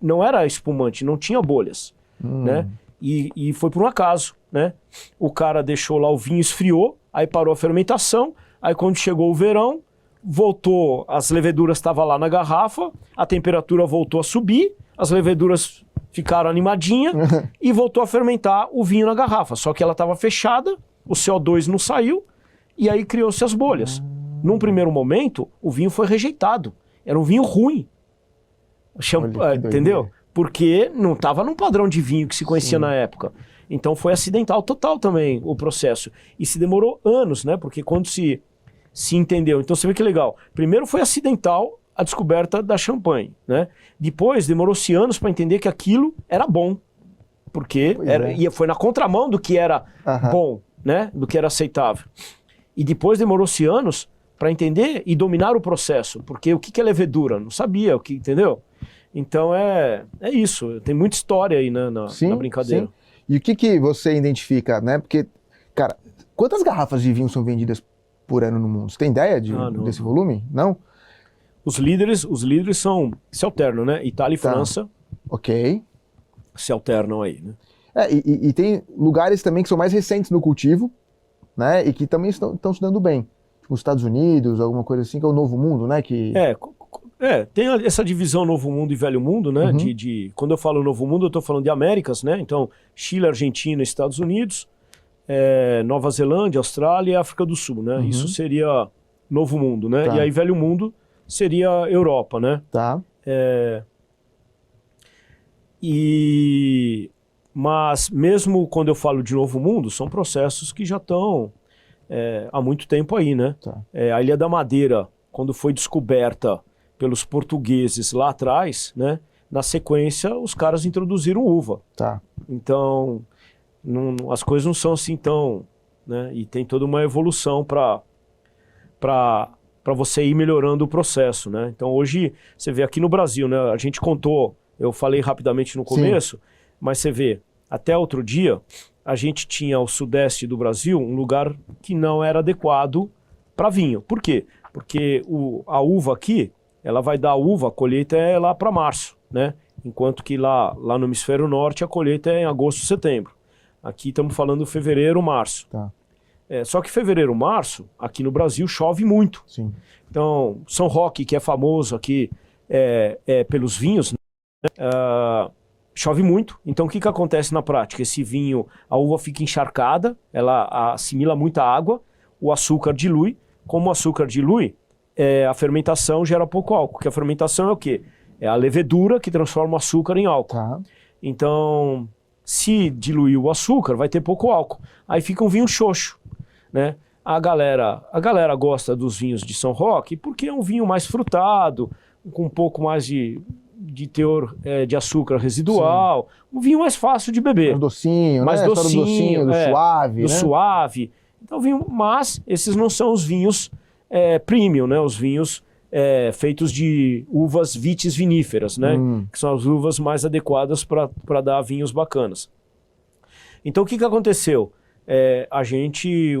não era espumante, não tinha bolhas, né? E foi por um acaso, né? O cara deixou lá o vinho, esfriou, aí parou a fermentação, aí quando chegou o verão, voltou, as leveduras estavam lá na garrafa, a temperatura voltou a subir, as leveduras ficaram animadinhas e voltou a fermentar o vinho na garrafa, só que ela estava fechada, o CO2 não saiu, e aí criou-se as bolhas. Num primeiro momento, o vinho foi rejeitado. Era um vinho ruim. Entendeu? Porque não estava num padrão de vinho que se conhecia na época. Então foi acidental total também o processo. E se demorou anos, né? Porque quando se entendeu... Então você vê que legal. Primeiro foi acidental a descoberta da champanhe, né? Depois demorou-se anos para entender que aquilo era bom. Porque foi na contramão do que era bom, né? Do que era aceitável. E depois demorou-se anos para entender e dominar o processo, porque o que é levedura? Não sabia, entendeu? Então é isso, tem muita história aí na brincadeira. Sim. E o que você identifica, né? Porque, cara, quantas garrafas de vinho são vendidas por ano no mundo? Você tem ideia desse volume? Não? Os líderes se alternam, né? Itália e França Ok. se alternam aí, né? E tem lugares também que são mais recentes no cultivo, né? E que também estão se dando bem. Tipo, os Estados Unidos, alguma coisa assim, que é o Novo Mundo, né? Tem essa divisão Novo Mundo e Velho Mundo, né? Uhum. Quando eu falo Novo Mundo, eu estou falando de Américas, né? Então, Chile, Argentina, Estados Unidos, Nova Zelândia, Austrália e África do Sul, né? Uhum. Isso seria Novo Mundo, né? Tá. E aí Velho Mundo seria Europa, né? Tá. Mas mesmo quando eu falo de Novo Mundo, são processos que já estão há muito tempo aí, né? Tá. A Ilha da Madeira, quando foi descoberta pelos portugueses lá atrás, né? Na sequência, os caras introduziram uva. Tá. Então, as coisas não são assim tão... né? E tem toda uma evolução para você ir melhorando o processo, né? Então, hoje, você vê aqui no Brasil, né? A gente contou, eu falei rapidamente no começo, mas você vê, até outro dia, a gente tinha o sudeste do Brasil, um lugar que não era adequado para vinho. Por quê? Porque a uva aqui, ela vai dar uva, a colheita é lá para março, né? Enquanto que lá no hemisfério norte a colheita é em agosto, setembro. Aqui estamos falando fevereiro, março. Tá. Só que fevereiro, março, aqui no Brasil chove muito. Sim. Então, São Roque, que é famoso aqui pelos vinhos, né? Chove muito. Então, o que acontece na prática? Esse vinho, a uva fica encharcada, ela assimila muita água, o açúcar dilui. Como o açúcar dilui, a fermentação gera pouco álcool. Porque a fermentação é o quê? É a levedura que transforma o açúcar em álcool. Tá. Então, se diluir o açúcar, vai ter pouco álcool. Aí fica um vinho xoxo, né? A galera gosta dos vinhos de São Roque porque é um vinho mais frutado, com um pouco mais de teor de açúcar residual. Sim. Um vinho mais fácil de beber. Mais docinho, mais né? docinho, do suave, do né? suave. Então, mas esses não são os vinhos premium, né? Os vinhos feitos de uvas vitis viníferas, né? Que são as uvas mais adequadas para dar vinhos bacanas. Então, o que aconteceu?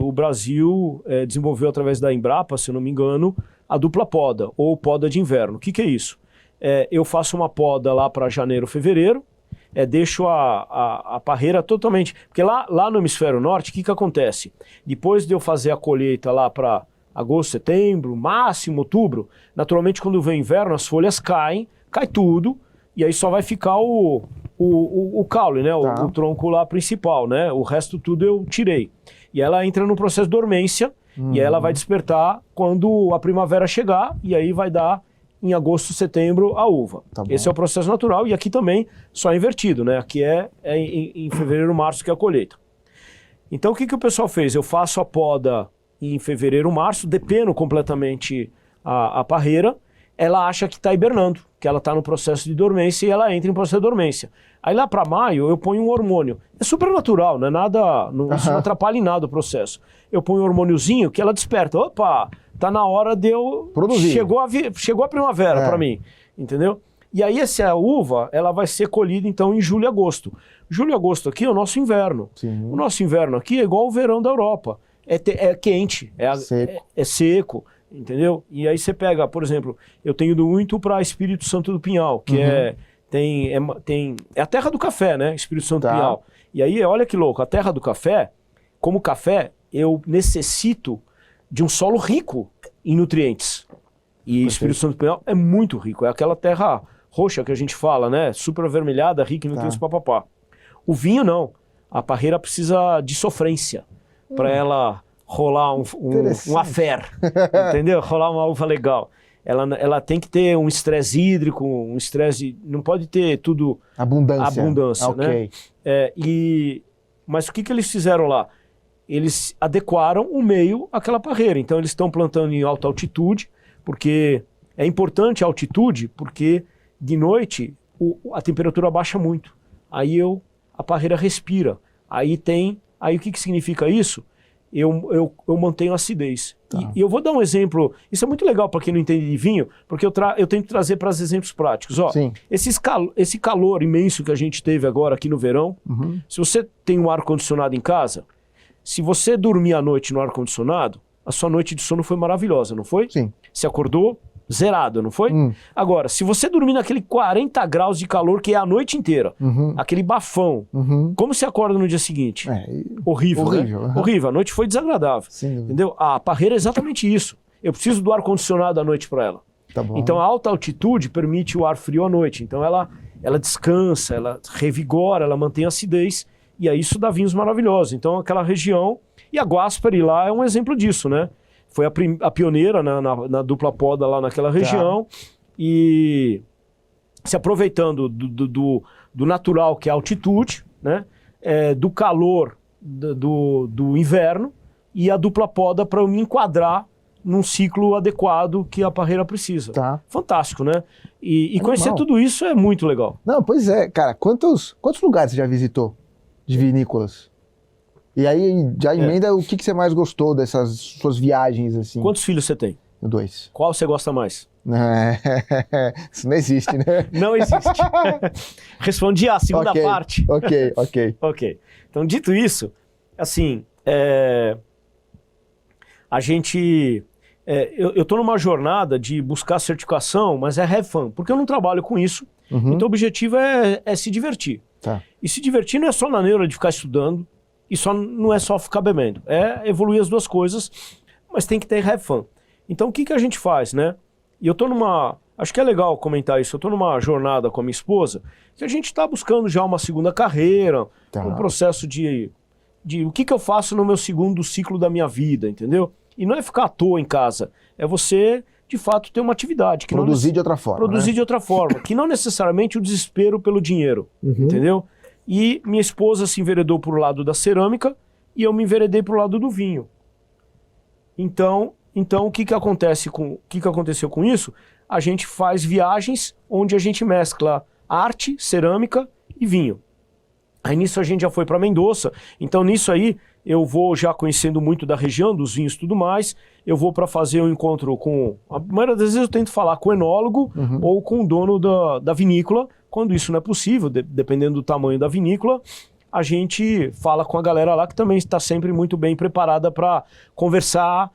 O Brasil desenvolveu através da Embrapa, se eu não me engano, a dupla poda, ou poda de inverno. O que é isso? Eu faço uma poda lá para janeiro, fevereiro, deixo a parreira totalmente... Porque lá no hemisfério norte, o que acontece? Depois de eu fazer a colheita lá para agosto, setembro, máximo outubro, naturalmente quando vem inverno as folhas caem, cai tudo, e aí só vai ficar o caule, né? Tá. O tronco lá principal, né? O resto tudo eu tirei. E ela entra no processo de dormência, e ela vai despertar quando a primavera chegar, e aí vai dar em agosto, setembro a uva. Tá bom. Esse é o processo natural, e aqui também só invertido, né? Aqui em fevereiro, março que é a colheita. Então o que o pessoal fez? Eu faço a poda em fevereiro, março, depeno completamente a parreira, ela acha que está hibernando, que ela está no processo de dormência e ela entra em processo de dormência. Aí lá para maio eu ponho um hormônio. É super natural, não é nada, isso não atrapalha em nada o processo. Eu ponho um hormôniozinho que ela desperta. Opa, tá na hora de eu... produzir. Chegou a primavera para mim, entendeu? E aí essa uva, ela vai ser colhida então em julho e agosto. Julho e agosto aqui é o nosso inverno. Sim. O nosso inverno aqui é igual o verão da Europa. É quente, é seco, entendeu? E aí você pega, por exemplo, eu tenho ido muito para Espírito Santo do Pinhal, que é a terra do café, né? Espírito Santo do Pinhal. E aí, olha que louco, a terra do café, como café, eu necessito de um solo rico em nutrientes. E Espírito Santo do Pinhal é muito rico, é aquela terra roxa que a gente fala, né? Super avermelhada, rica em nutrientes, papapá. O vinho não, a parreira precisa de sofrência para ela rolar um affair, entendeu? Rolar uma uva legal. Ela tem que ter um estresse hídrico, um estresse... Não pode ter tudo... Abundância, okay, né? Mas o que eles fizeram lá? Eles adequaram o meio àquela parreira. Então eles estão plantando em alta altitude, porque é importante a altitude, porque de noite a temperatura baixa muito. Aí a parreira respira. Aí o que significa isso? eu mantenho acidez. Tá. E eu vou dar um exemplo, isso é muito legal para quem não entende de vinho, porque eu tento trazer para os exemplos práticos. Ó, Sim. esse calor imenso que a gente teve agora aqui no verão, Uhum. se você tem um ar-condicionado em casa, se você dormir à noite no ar-condicionado, a sua noite de sono foi maravilhosa, não foi? Sim. Você acordou zerado, não foi? Agora, se você dormir naquele 40 graus de calor que é a noite inteira, Uhum. aquele bafão, Uhum. como você acorda no dia seguinte? Horrível, Horrível, né? uhum. Horrível, a noite foi desagradável. Sem dúvida. Entendeu? A parreira é exatamente isso. Eu preciso do ar-condicionado à noite para ela. Tá bom. Então a alta altitude permite o ar frio à noite. Então ela descansa, ela revigora, ela mantém a acidez. E aí isso dá vinhos maravilhosos. Então aquela região... E a Guasperi lá é um exemplo disso, né? Foi a pioneira na dupla poda lá naquela região. E se aproveitando do natural, que é a altitude, né? Do calor do inverno, e a dupla poda para eu me enquadrar num ciclo adequado que a parreira precisa. Tá. Fantástico, né? E conhecer Animal. tudo isso é muito legal. Não, pois é, cara, quantos lugares você já visitou de vinícolas? E aí, já emenda o que você mais gostou dessas suas viagens, assim? Quantos filhos você tem? 2. Qual você gosta mais? Isso não existe, né? Não existe. Respondi a segunda Ok, parte. Ok. Ok. Então, dito isso, assim, a gente... eu tô numa jornada de buscar certificação, mas é have fun, porque eu não trabalho com isso. Uhum. Então, o objetivo é se divertir. Tá. E se divertir não é só na neura de ficar estudando, e não é só ficar bebendo. É evoluir as duas coisas, mas tem que ter have fun. Então, o que a gente faz, né? E eu tô numa... Acho que é legal comentar isso. Eu tô numa jornada com a minha esposa, que a gente tá buscando já uma segunda carreira, Tá. um processo de o que eu faço no meu segundo ciclo da minha vida, entendeu? E não é ficar à toa em casa, é você, de fato, ter uma atividade. Que Produzir de outra forma. Produzir né? de outra forma, que não necessariamente o desespero pelo dinheiro, entendeu? E minha esposa se enveredou para o lado da cerâmica e eu me enveredei para o lado do vinho. Então o que aconteceu com isso? A gente faz viagens onde a gente mescla arte, cerâmica e vinho. Aí nisso a gente já foi para Mendoza. Então nisso aí eu vou já conhecendo muito da região, dos vinhos e tudo mais. Eu vou para fazer um encontro com... A maioria das vezes eu tento falar com o enólogo ou com o dono da vinícola. Quando isso não é possível, dependendo do tamanho da vinícola, a gente fala com a galera lá que também está sempre muito bem preparada para conversar,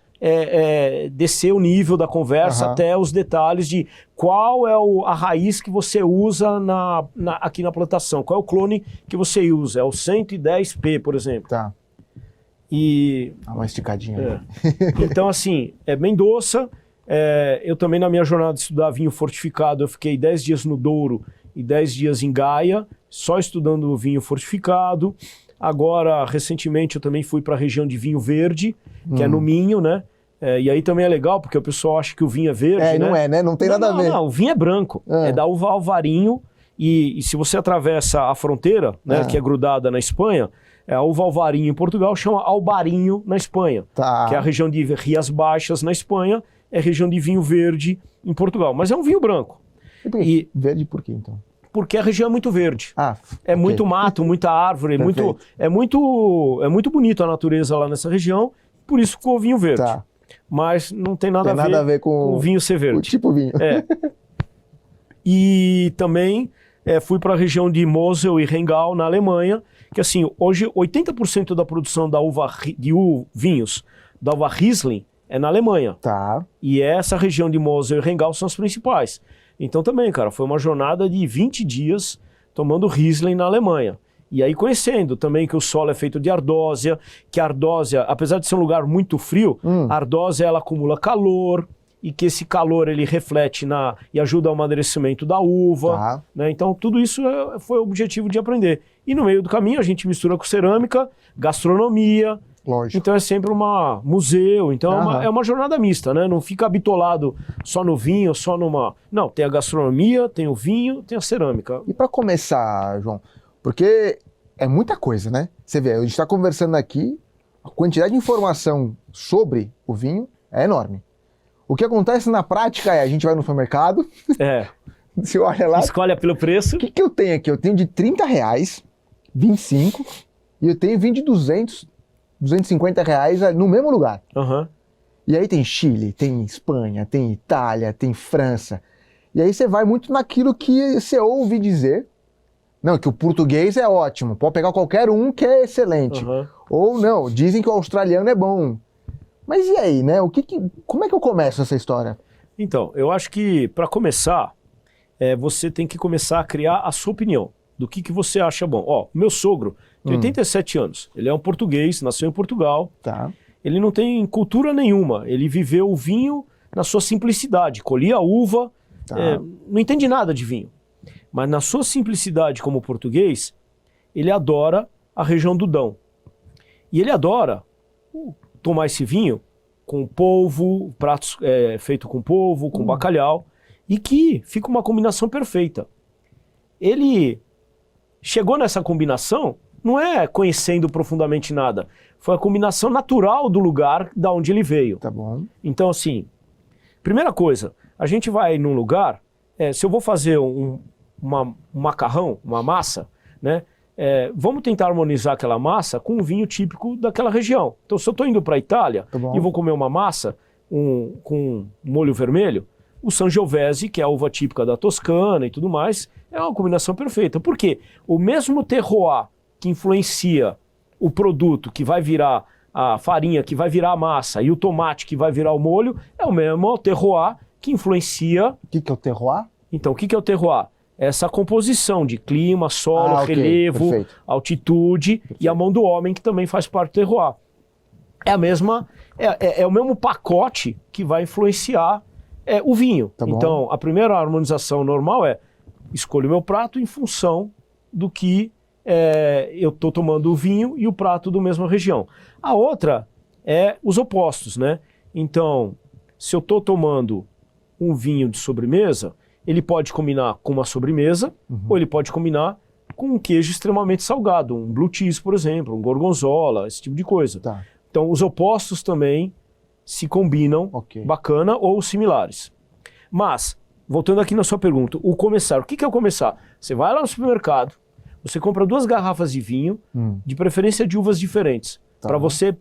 descer o nível da conversa até os detalhes de qual é a raiz que você usa aqui na plantação, qual é o clone que você usa, é o 110P, por exemplo. Tá. E Dá uma esticadinha. então, assim, Mendoza, eu também na minha jornada de estudar vinho fortificado, eu fiquei 10 dias no Douro e 10 dias em Gaia, só estudando vinho fortificado. Agora, recentemente, eu também fui para a região de vinho verde, que é no Minho, né? E aí também é legal, porque o pessoal acha que o vinho é verde, né? Não é, né? Não tem nada a ver. Não, o vinho é branco, é da uva Alvarinho, e se você atravessa a fronteira, né, que é grudada na Espanha, a uva Alvarinho em Portugal chama Albarinho na Espanha, Tá. que é a região de Rias Baixas na Espanha, é a região de vinho verde em Portugal, mas é um vinho branco. E verde por quê, então? Porque a região é muito verde. Ok. Muito mato, muita árvore, é muito bonito a natureza lá nessa região, por isso ficou vinho verde. Tá. Mas não tem nada, Tem nada a ver com o vinho ser verde. O tipo vinho. E também fui para a região de Mosel e Rheingau, na Alemanha, que assim, hoje 80% da produção da vinhos da uva Riesling é na Alemanha. Tá. E essa região de Mosel e Rheingau são as principais. Então também, cara, foi uma jornada de 20 dias tomando Riesling na Alemanha. E aí conhecendo também que o solo é feito de ardósia, que a ardósia, apesar de ser um lugar muito frio, a ardósia ela acumula calor, e que esse calor ele reflete e ajuda ao amadurecimento da uva. Tá. Né? Então tudo isso foi o objetivo de aprender. E no meio do caminho a gente mistura com cerâmica, gastronomia. Lógico. Então é sempre museu, então é uma jornada mista, né? Não fica bitolado só no vinho, só numa... Não, tem a gastronomia, tem o vinho, tem a cerâmica. E para começar, João, porque é muita coisa, né? Você vê, a gente está conversando aqui, a quantidade de informação sobre o vinho é enorme. O que acontece na prática a gente vai no supermercado, você olha lá... Escolhe pelo preço. O que eu tenho aqui? Eu tenho de R$30, 25, e eu tenho vinho de 200, R$ 250 no mesmo lugar. Aham. E aí tem Chile, tem Espanha, tem Itália, tem França. E aí você vai muito naquilo que você ouve dizer. Não, que o português é ótimo, pode pegar qualquer um que é excelente. Aham. Ou não, dizem que o australiano é bom. Mas e aí, né? Como é que eu começo essa história? Então, eu acho que para começar, você tem que começar a criar a sua opinião do que você acha bom. Ó, meu sogro tem 87 anos, ele é um português, nasceu em Portugal, Tá. ele não tem cultura nenhuma, ele viveu o vinho na sua simplicidade, colhia a uva, Tá. não entende nada de vinho. Mas na sua simplicidade como português, ele adora a região do Dão. E ele adora tomar esse vinho com polvo, pratos feito com polvo, com bacalhau, e que fica uma combinação perfeita. Ele chegou nessa combinação, não é conhecendo profundamente nada, foi a combinação natural do lugar da onde ele veio. Tá bom. Então, assim, primeira coisa, a gente vai num lugar, se eu vou fazer um macarrão, uma massa, né? Vamos tentar harmonizar aquela massa com um vinho típico daquela região. Então, se eu estou indo para a Itália e vou comer uma massa com molho vermelho, o Sangiovese, que é a uva típica da Toscana e tudo mais, é uma combinação perfeita. Por quê? O mesmo terroir que influencia o produto que vai virar a farinha, que vai virar a massa, e o tomate que vai virar o molho, é o mesmo terroir que influencia... O que é o terroir? Então, o que é o terroir? Essa composição de clima, solo, relevo, perfeito. altitude e a mão do homem, que também faz parte do terroir. É o mesmo pacote que vai influenciar o vinho. Tá bom. Então, a primeira harmonização normal é escolho o meu prato em função do que eu estou tomando o vinho e o prato da mesma região. A outra é os opostos, né? Então, se eu estou tomando um vinho de sobremesa, ele pode combinar com uma sobremesa, ou ele pode combinar com um queijo extremamente salgado, um blue cheese, por exemplo, um gorgonzola, esse tipo de coisa. Tá. Então, os opostos também se combinam, bacana, ou similares. Mas, voltando aqui na sua pergunta, o começar. O que é o começar? Você vai lá no supermercado, você compra 2 garrafas de vinho, de preferência de uvas diferentes, para você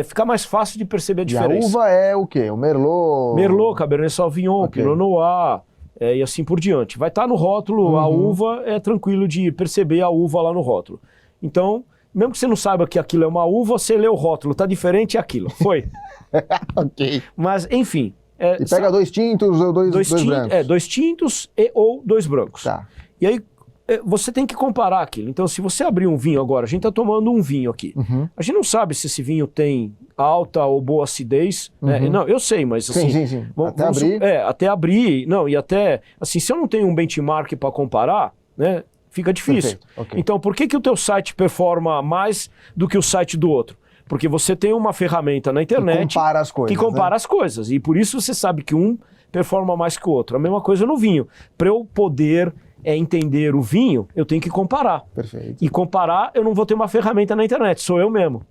ficar mais fácil de perceber a diferença. E a uva é o quê? O Merlot? Merlot, Cabernet Sauvignon, Pinot Noir, e assim por diante. Vai estar no rótulo, a uva, é tranquilo de perceber a uva lá no rótulo. Então, mesmo que você não saiba que aquilo é uma uva, você lê o rótulo, tá diferente, é aquilo. Foi. Ok. Mas, enfim... E pega 2 tintos ou dois brancos? 2 tintos ou 2 brancos. Tá. E aí, você tem que comparar aquilo. Então, se você abrir um vinho agora, a gente está tomando um vinho aqui. A gente não sabe se esse vinho tem alta ou boa acidez. Né? Não, eu sei, mas assim... Sim. Até abrir. Não, e até... Assim, se eu não tenho um benchmark para comparar, né, fica difícil. Então, por que o teu site performa mais do que o site do outro? Porque você tem uma ferramenta na internet que compara as coisas. E por isso você sabe que um performa mais que o outro. A mesma coisa no vinho. Para eu poder entender o vinho, eu tenho que comparar. Perfeito. E comparar, eu não vou ter uma ferramenta na internet, sou eu mesmo.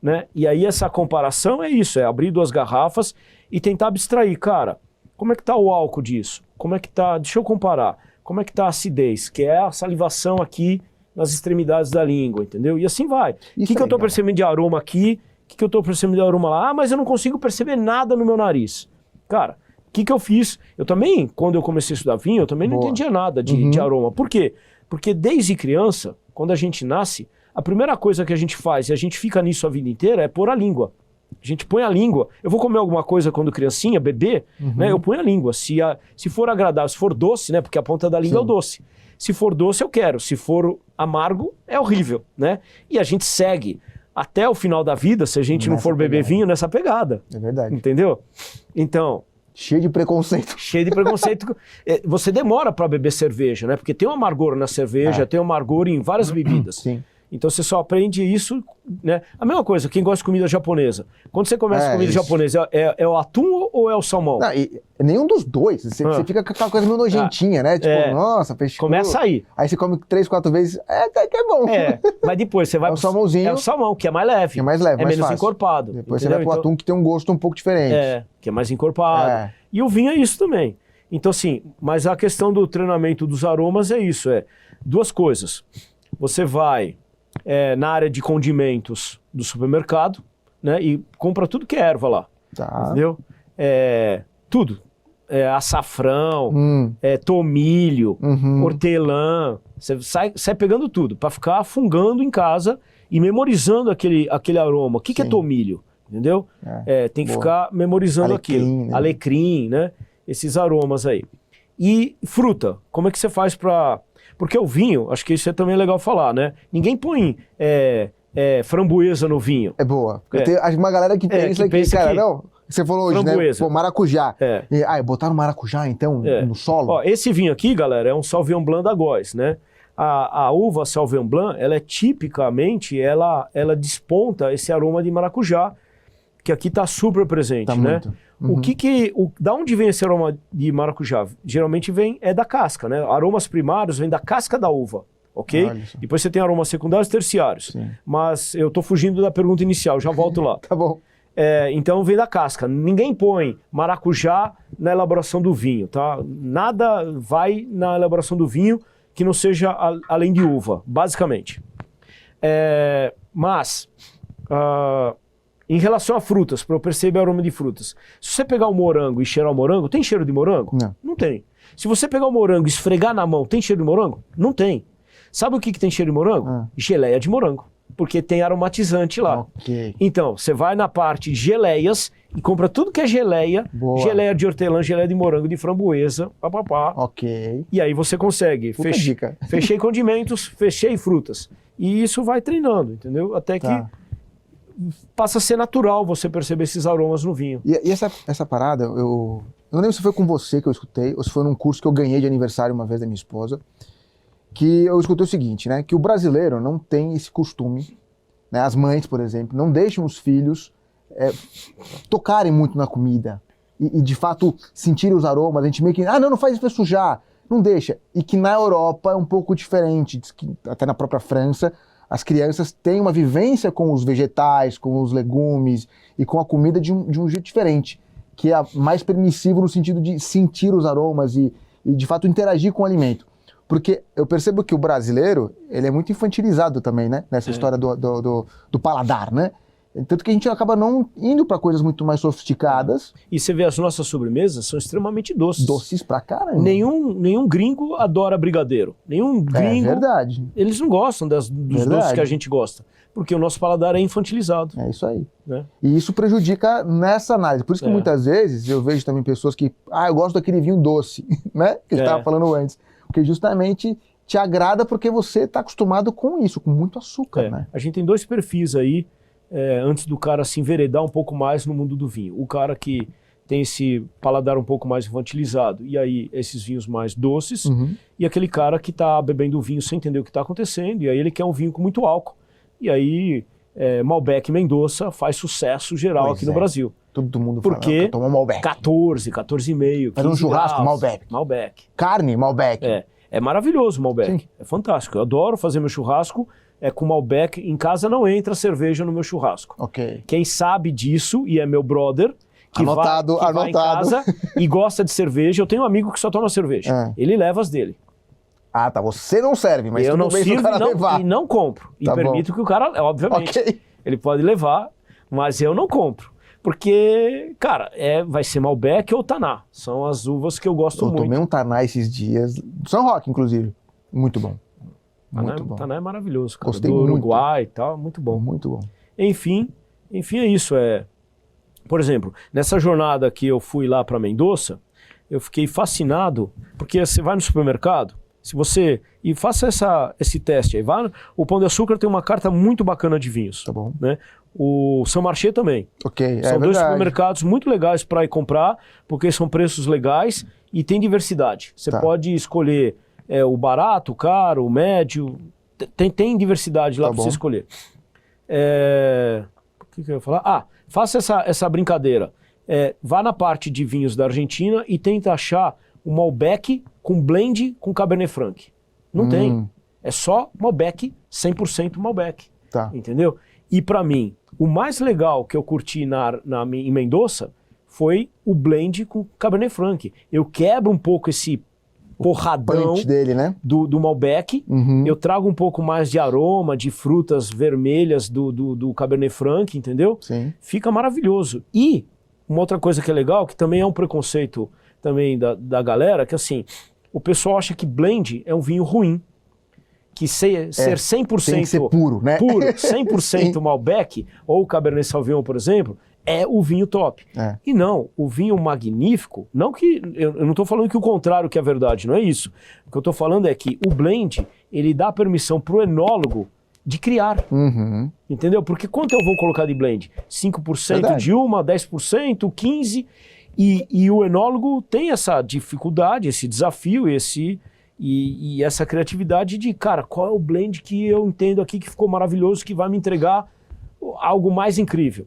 Né? E aí essa comparação é isso, é abrir 2 garrafas e tentar abstrair. Cara, como é que tá o álcool disso? Como é que tá... Deixa eu comparar. Como é que tá a acidez? Que é a salivação aqui nas extremidades da língua, entendeu? E assim vai. O que eu estou percebendo de aroma aqui? O que eu estou percebendo de aroma lá? Ah, mas eu não consigo perceber nada no meu nariz. Cara, o que eu fiz? Eu também, quando eu comecei a estudar vinho, eu também não entendia nada de aroma. Por quê? Porque desde criança, quando a gente nasce, a primeira coisa que a gente faz, e a gente fica nisso a vida inteira, é pôr a língua. A gente põe a língua. Eu vou comer alguma coisa quando criancinha, bebê, né? Eu ponho a língua. Se for agradável, se for doce, né? Porque a ponta da língua é o doce. Se for doce, eu quero. Se for amargo, é horrível, né? E a gente segue até o final da vida, se a gente não for beber vinho, nessa pegada. É verdade. Entendeu? Então... Cheio de preconceito. Cheio de preconceito. Você demora para beber cerveja, né? Porque tem um amargor na cerveja, tem um amargor em várias bebidas. Sim. Então você só aprende isso, né? A mesma coisa, quem gosta de comida japonesa. Quando você começa comida japonesa, é o atum ou é o salmão? Não, nenhum dos dois. Você fica com aquela coisa meio nojentinha, né? Tipo, nossa, peixe. Começa aí. Aí você come 3, 4 vezes, até que é bom. Mas depois você vai... É o salmãozinho. É o salmão, que é mais leve. Que é mais leve, é mais menos fácil. encorpado. Depois você vai pro atum que tem um gosto um pouco diferente. Que é mais encorpado. E o vinho é isso também. Então assim, mas a questão do treinamento dos aromas é isso, 2 coisas. Você vai na área de condimentos do supermercado, né? E compra tudo que é erva lá, Tá. entendeu? Tudo. Açafrão, tomilho, hortelã. Você sai pegando tudo para ficar fungando em casa e memorizando aquele aroma. O que é tomilho? Entendeu? Tem que ficar memorizando aquilo. Né? Alecrim, né? Esses aromas aí. E fruta, como é que você faz para... Porque o vinho, acho que isso é também legal falar, né? Ninguém põe framboesa no vinho. É boa. Tem uma galera que pensa que, cara, não... Você falou hoje, framboesa, né? Pô, maracujá. Botaram maracujá, então, no solo? Ó, esse vinho aqui, galera, é um Sauvignon Blanc da Góis, né? A uva Sauvignon Blanc, ela é tipicamente, ela desponta esse aroma de maracujá, que aqui tá super presente, né? Muito. Da onde vem esse aroma de maracujá? Geralmente vem da casca, né? Aromas primários vêm da casca da uva, ok? Depois você tem aromas secundários e terciários. Sim. Mas eu tô fugindo da pergunta inicial, já volto lá. Tá bom. Então vem da casca. Ninguém põe maracujá na elaboração do vinho, tá? Nada vai na elaboração do vinho que não seja além de uva, basicamente. Mas, em relação a frutas, para eu perceber o aroma de frutas, se você pegar um morango e cheirar o morango, tem cheiro de morango? Não. Não tem. Se você pegar o morango e esfregar na mão, tem cheiro de morango? Não tem. Sabe o que tem cheiro de morango? Geleia de morango. Porque tem aromatizante lá. Okay. Então, você vai na parte de geleias e compra tudo que é geleia. Boa. Geleia de hortelã, geleia de morango, de framboesa, papapá. Ok. E aí você consegue. Dica. Fechei condimentos, fechei frutas. E isso vai treinando, entendeu? Até que passa a ser natural você perceber esses aromas no vinho. E essa parada, eu não lembro se foi com você que eu escutei, ou se foi num curso que eu ganhei de aniversário uma vez da minha esposa, que eu escutei o seguinte, né? Que o brasileiro não tem esse costume, né? As mães, por exemplo, não deixam os filhos tocarem muito na comida e de fato sentirem os aromas. A gente meio que, não faz isso, vai sujar, não deixa. E que na Europa é um pouco diferente, diz que até na própria França, as crianças têm uma vivência com os vegetais, com os legumes e com a comida de um jeito diferente, que é mais permissivo no sentido de sentir os aromas e de fato interagir com o alimento. Porque eu percebo que o brasileiro, ele é muito infantilizado também, né? Nessa história do paladar, né? Tanto que a gente acaba não indo para coisas muito mais sofisticadas. E você vê, as nossas sobremesas são extremamente doces. Doces pra caramba. Nenhum gringo adora brigadeiro. Nenhum gringo... É verdade. Eles não gostam dos doces que a gente gosta. Porque o nosso paladar é infantilizado. É isso aí. Né? E isso prejudica nessa análise. Por isso que muitas vezes eu vejo também pessoas que... eu gosto daquele vinho doce, né? Que a gente estava falando antes. Porque justamente te agrada porque você está acostumado com isso, com muito açúcar, né? A gente tem dois perfis aí, antes do cara se enveredar um pouco mais no mundo do vinho. O cara que tem esse paladar um pouco mais infantilizado, e aí esses vinhos mais doces, e aquele cara que está bebendo vinho sem entender o que está acontecendo, e aí ele quer um vinho com muito álcool. E aí Malbec Mendoza faz sucesso geral aqui no Brasil. Todo mundo porque toma Malbec. 14,5. Faz um churrasco, Malbec. Carne, Malbec. É maravilhoso o Malbec. Sim. É fantástico. Eu adoro fazer meu churrasco com Malbec. Em casa não entra cerveja no meu churrasco. Ok. Quem sabe disso, e é meu brother, que vai em casa e gosta de cerveja. Eu tenho um amigo que só toma cerveja. Ele leva as dele. Tá. Você não serve, mas eu não sirvo levar. E não compro. E permito que o cara, obviamente, ele pode levar, mas eu não compro. Porque, cara, vai ser Malbec ou Taná. São as uvas que eu gosto muito. Eu tomei um Taná esses dias, do São Roque, inclusive. Muito bom. Muito bom. Taná é maravilhoso, cara. Gostei do muito. Uruguai e tal, muito bom. Muito bom. Enfim, é isso. Por exemplo, nessa jornada que eu fui lá para Mendoza, eu fiquei fascinado, porque você vai no supermercado, e faça esse teste aí. O Pão de Açúcar tem uma carta muito bacana de vinhos. Tá bom. Né? O São Marché também. Ok, São dois supermercados muito legais para ir comprar, porque são preços legais e tem diversidade. Você pode escolher o barato, o caro, o médio. Tem diversidade lá para você escolher. O que eu ia falar? Faça essa brincadeira. Vá na parte de vinhos da Argentina e tenta achar um Malbec com blend com Cabernet Franc. Não tem. É só Malbec, 100% Malbec. Tá. Entendeu? E para mim, o mais legal que eu curti em Mendoza foi o blend com Cabernet Franc. Eu quebro um pouco esse porradão punch dele, né? do Malbec. Eu trago um pouco mais de aroma, de frutas vermelhas do Cabernet Franc, entendeu? Sim. Fica maravilhoso. E uma outra coisa que é legal, que também é um preconceito também da galera, que assim, o pessoal acha que blend é um vinho ruim. Que ser 100% tem que ser puro, né? Puro, 100% Malbec, ou Cabernet Sauvignon, por exemplo, é o vinho top. E não, o vinho magnífico, não que, eu não estou falando que o contrário que é verdade, não é isso. O que eu estou falando é que o blend, ele dá permissão para o enólogo de criar. Entendeu? Porque quanto eu vou colocar de blend? 5% Verdade. de uma, 10%, 15%, e o enólogo tem essa dificuldade, esse desafio, e essa criatividade de, cara, qual é o blend que eu entendo aqui que ficou maravilhoso, que vai me entregar algo mais incrível.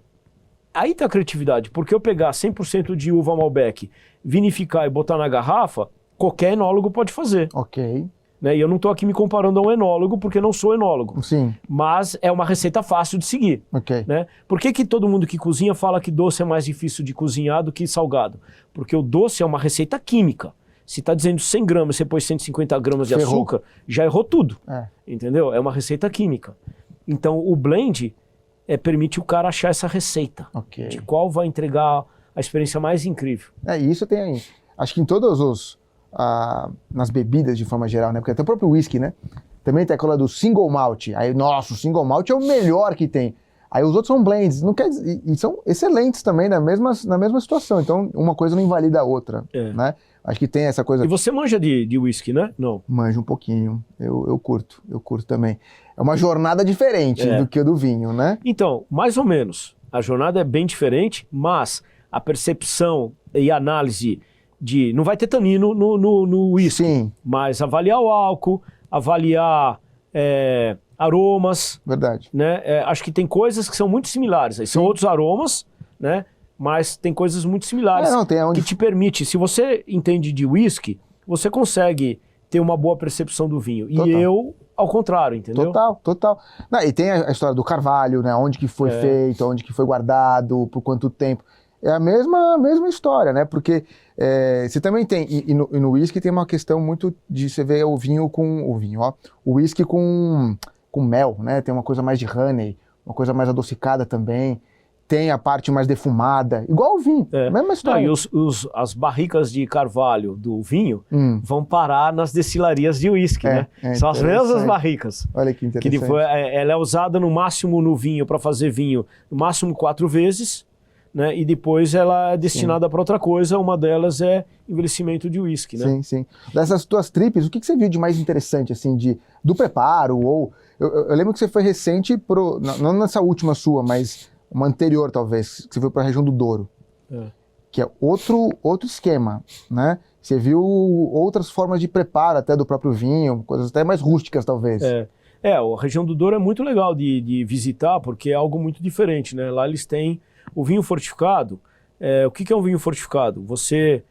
Aí tá a criatividade, porque eu pegar 100% de uva Malbec, vinificar e botar na garrafa, qualquer enólogo pode fazer. Ok. Né? E eu não tô aqui me comparando a um enólogo, porque não sou enólogo. Sim. Mas é uma receita fácil de seguir. Ok. Né? Por que todo mundo que cozinha fala que doce é mais difícil de cozinhar do que salgado? Porque o doce é uma receita química. Se está dizendo 100 gramas, você põe 150 gramas de açúcar, já errou tudo. Entendeu? É uma receita química. Então, o blend permite o cara achar essa receita. De qual vai entregar a experiência mais incrível. Isso tem aí. Acho que em todos nas bebidas de forma geral, né? Porque até o próprio whisky, né? Também tem aquela do single malt. Aí, nossa, o single malt é o melhor que tem. Aí os outros são blends, não quer dizer, e são excelentes também na mesma situação. Então, uma coisa não invalida a outra, né? Acho que tem essa coisa... E você manja de whisky, né? Não. Manjo um pouquinho. Eu curto também. É uma jornada diferente do que a do vinho, né? Então, mais ou menos. A jornada é bem diferente, mas a percepção e análise de... Não vai ter tanino no whisky. Sim. Mas avaliar o álcool, avaliar aromas. Verdade. Né? Acho que tem coisas que são muito similares. Aí são outros aromas, né? Mas tem coisas muito similares que te permite, se você entende de whisky, você consegue ter uma boa percepção do vinho. Total. E eu, ao contrário, entendeu? Total. Não, e tem a história do carvalho, né? Onde que foi feito, onde que foi guardado, por quanto tempo. É a mesma história, né? Porque você também tem, e no whisky tem uma questão muito de você ver o whisky com mel, né? Tem uma coisa mais de honey, uma coisa mais adocicada também. Tem a parte mais defumada, igual o vinho, mesma história. Não, e as barricas de carvalho do vinho vão parar nas destilarias de uísque, né? São as mesmas barricas. Olha que interessante. Que depois, ela é usada no máximo no vinho, para fazer vinho, no máximo 4 vezes, né? E depois ela é destinada para outra coisa, uma delas é envelhecimento de uísque, né? Sim. Dessas tuas tripes, o que você viu de mais interessante, assim, do preparo? Ou eu lembro que você foi recente, não nessa última sua, mas... uma anterior, talvez, que você foi para a região do Douro, que é outro esquema, né? Você viu outras formas de preparo até do próprio vinho, coisas até mais rústicas, talvez. A região do Douro é muito legal de visitar, porque é algo muito diferente, né? Lá eles têm o vinho fortificado. O que é um vinho fortificado? Você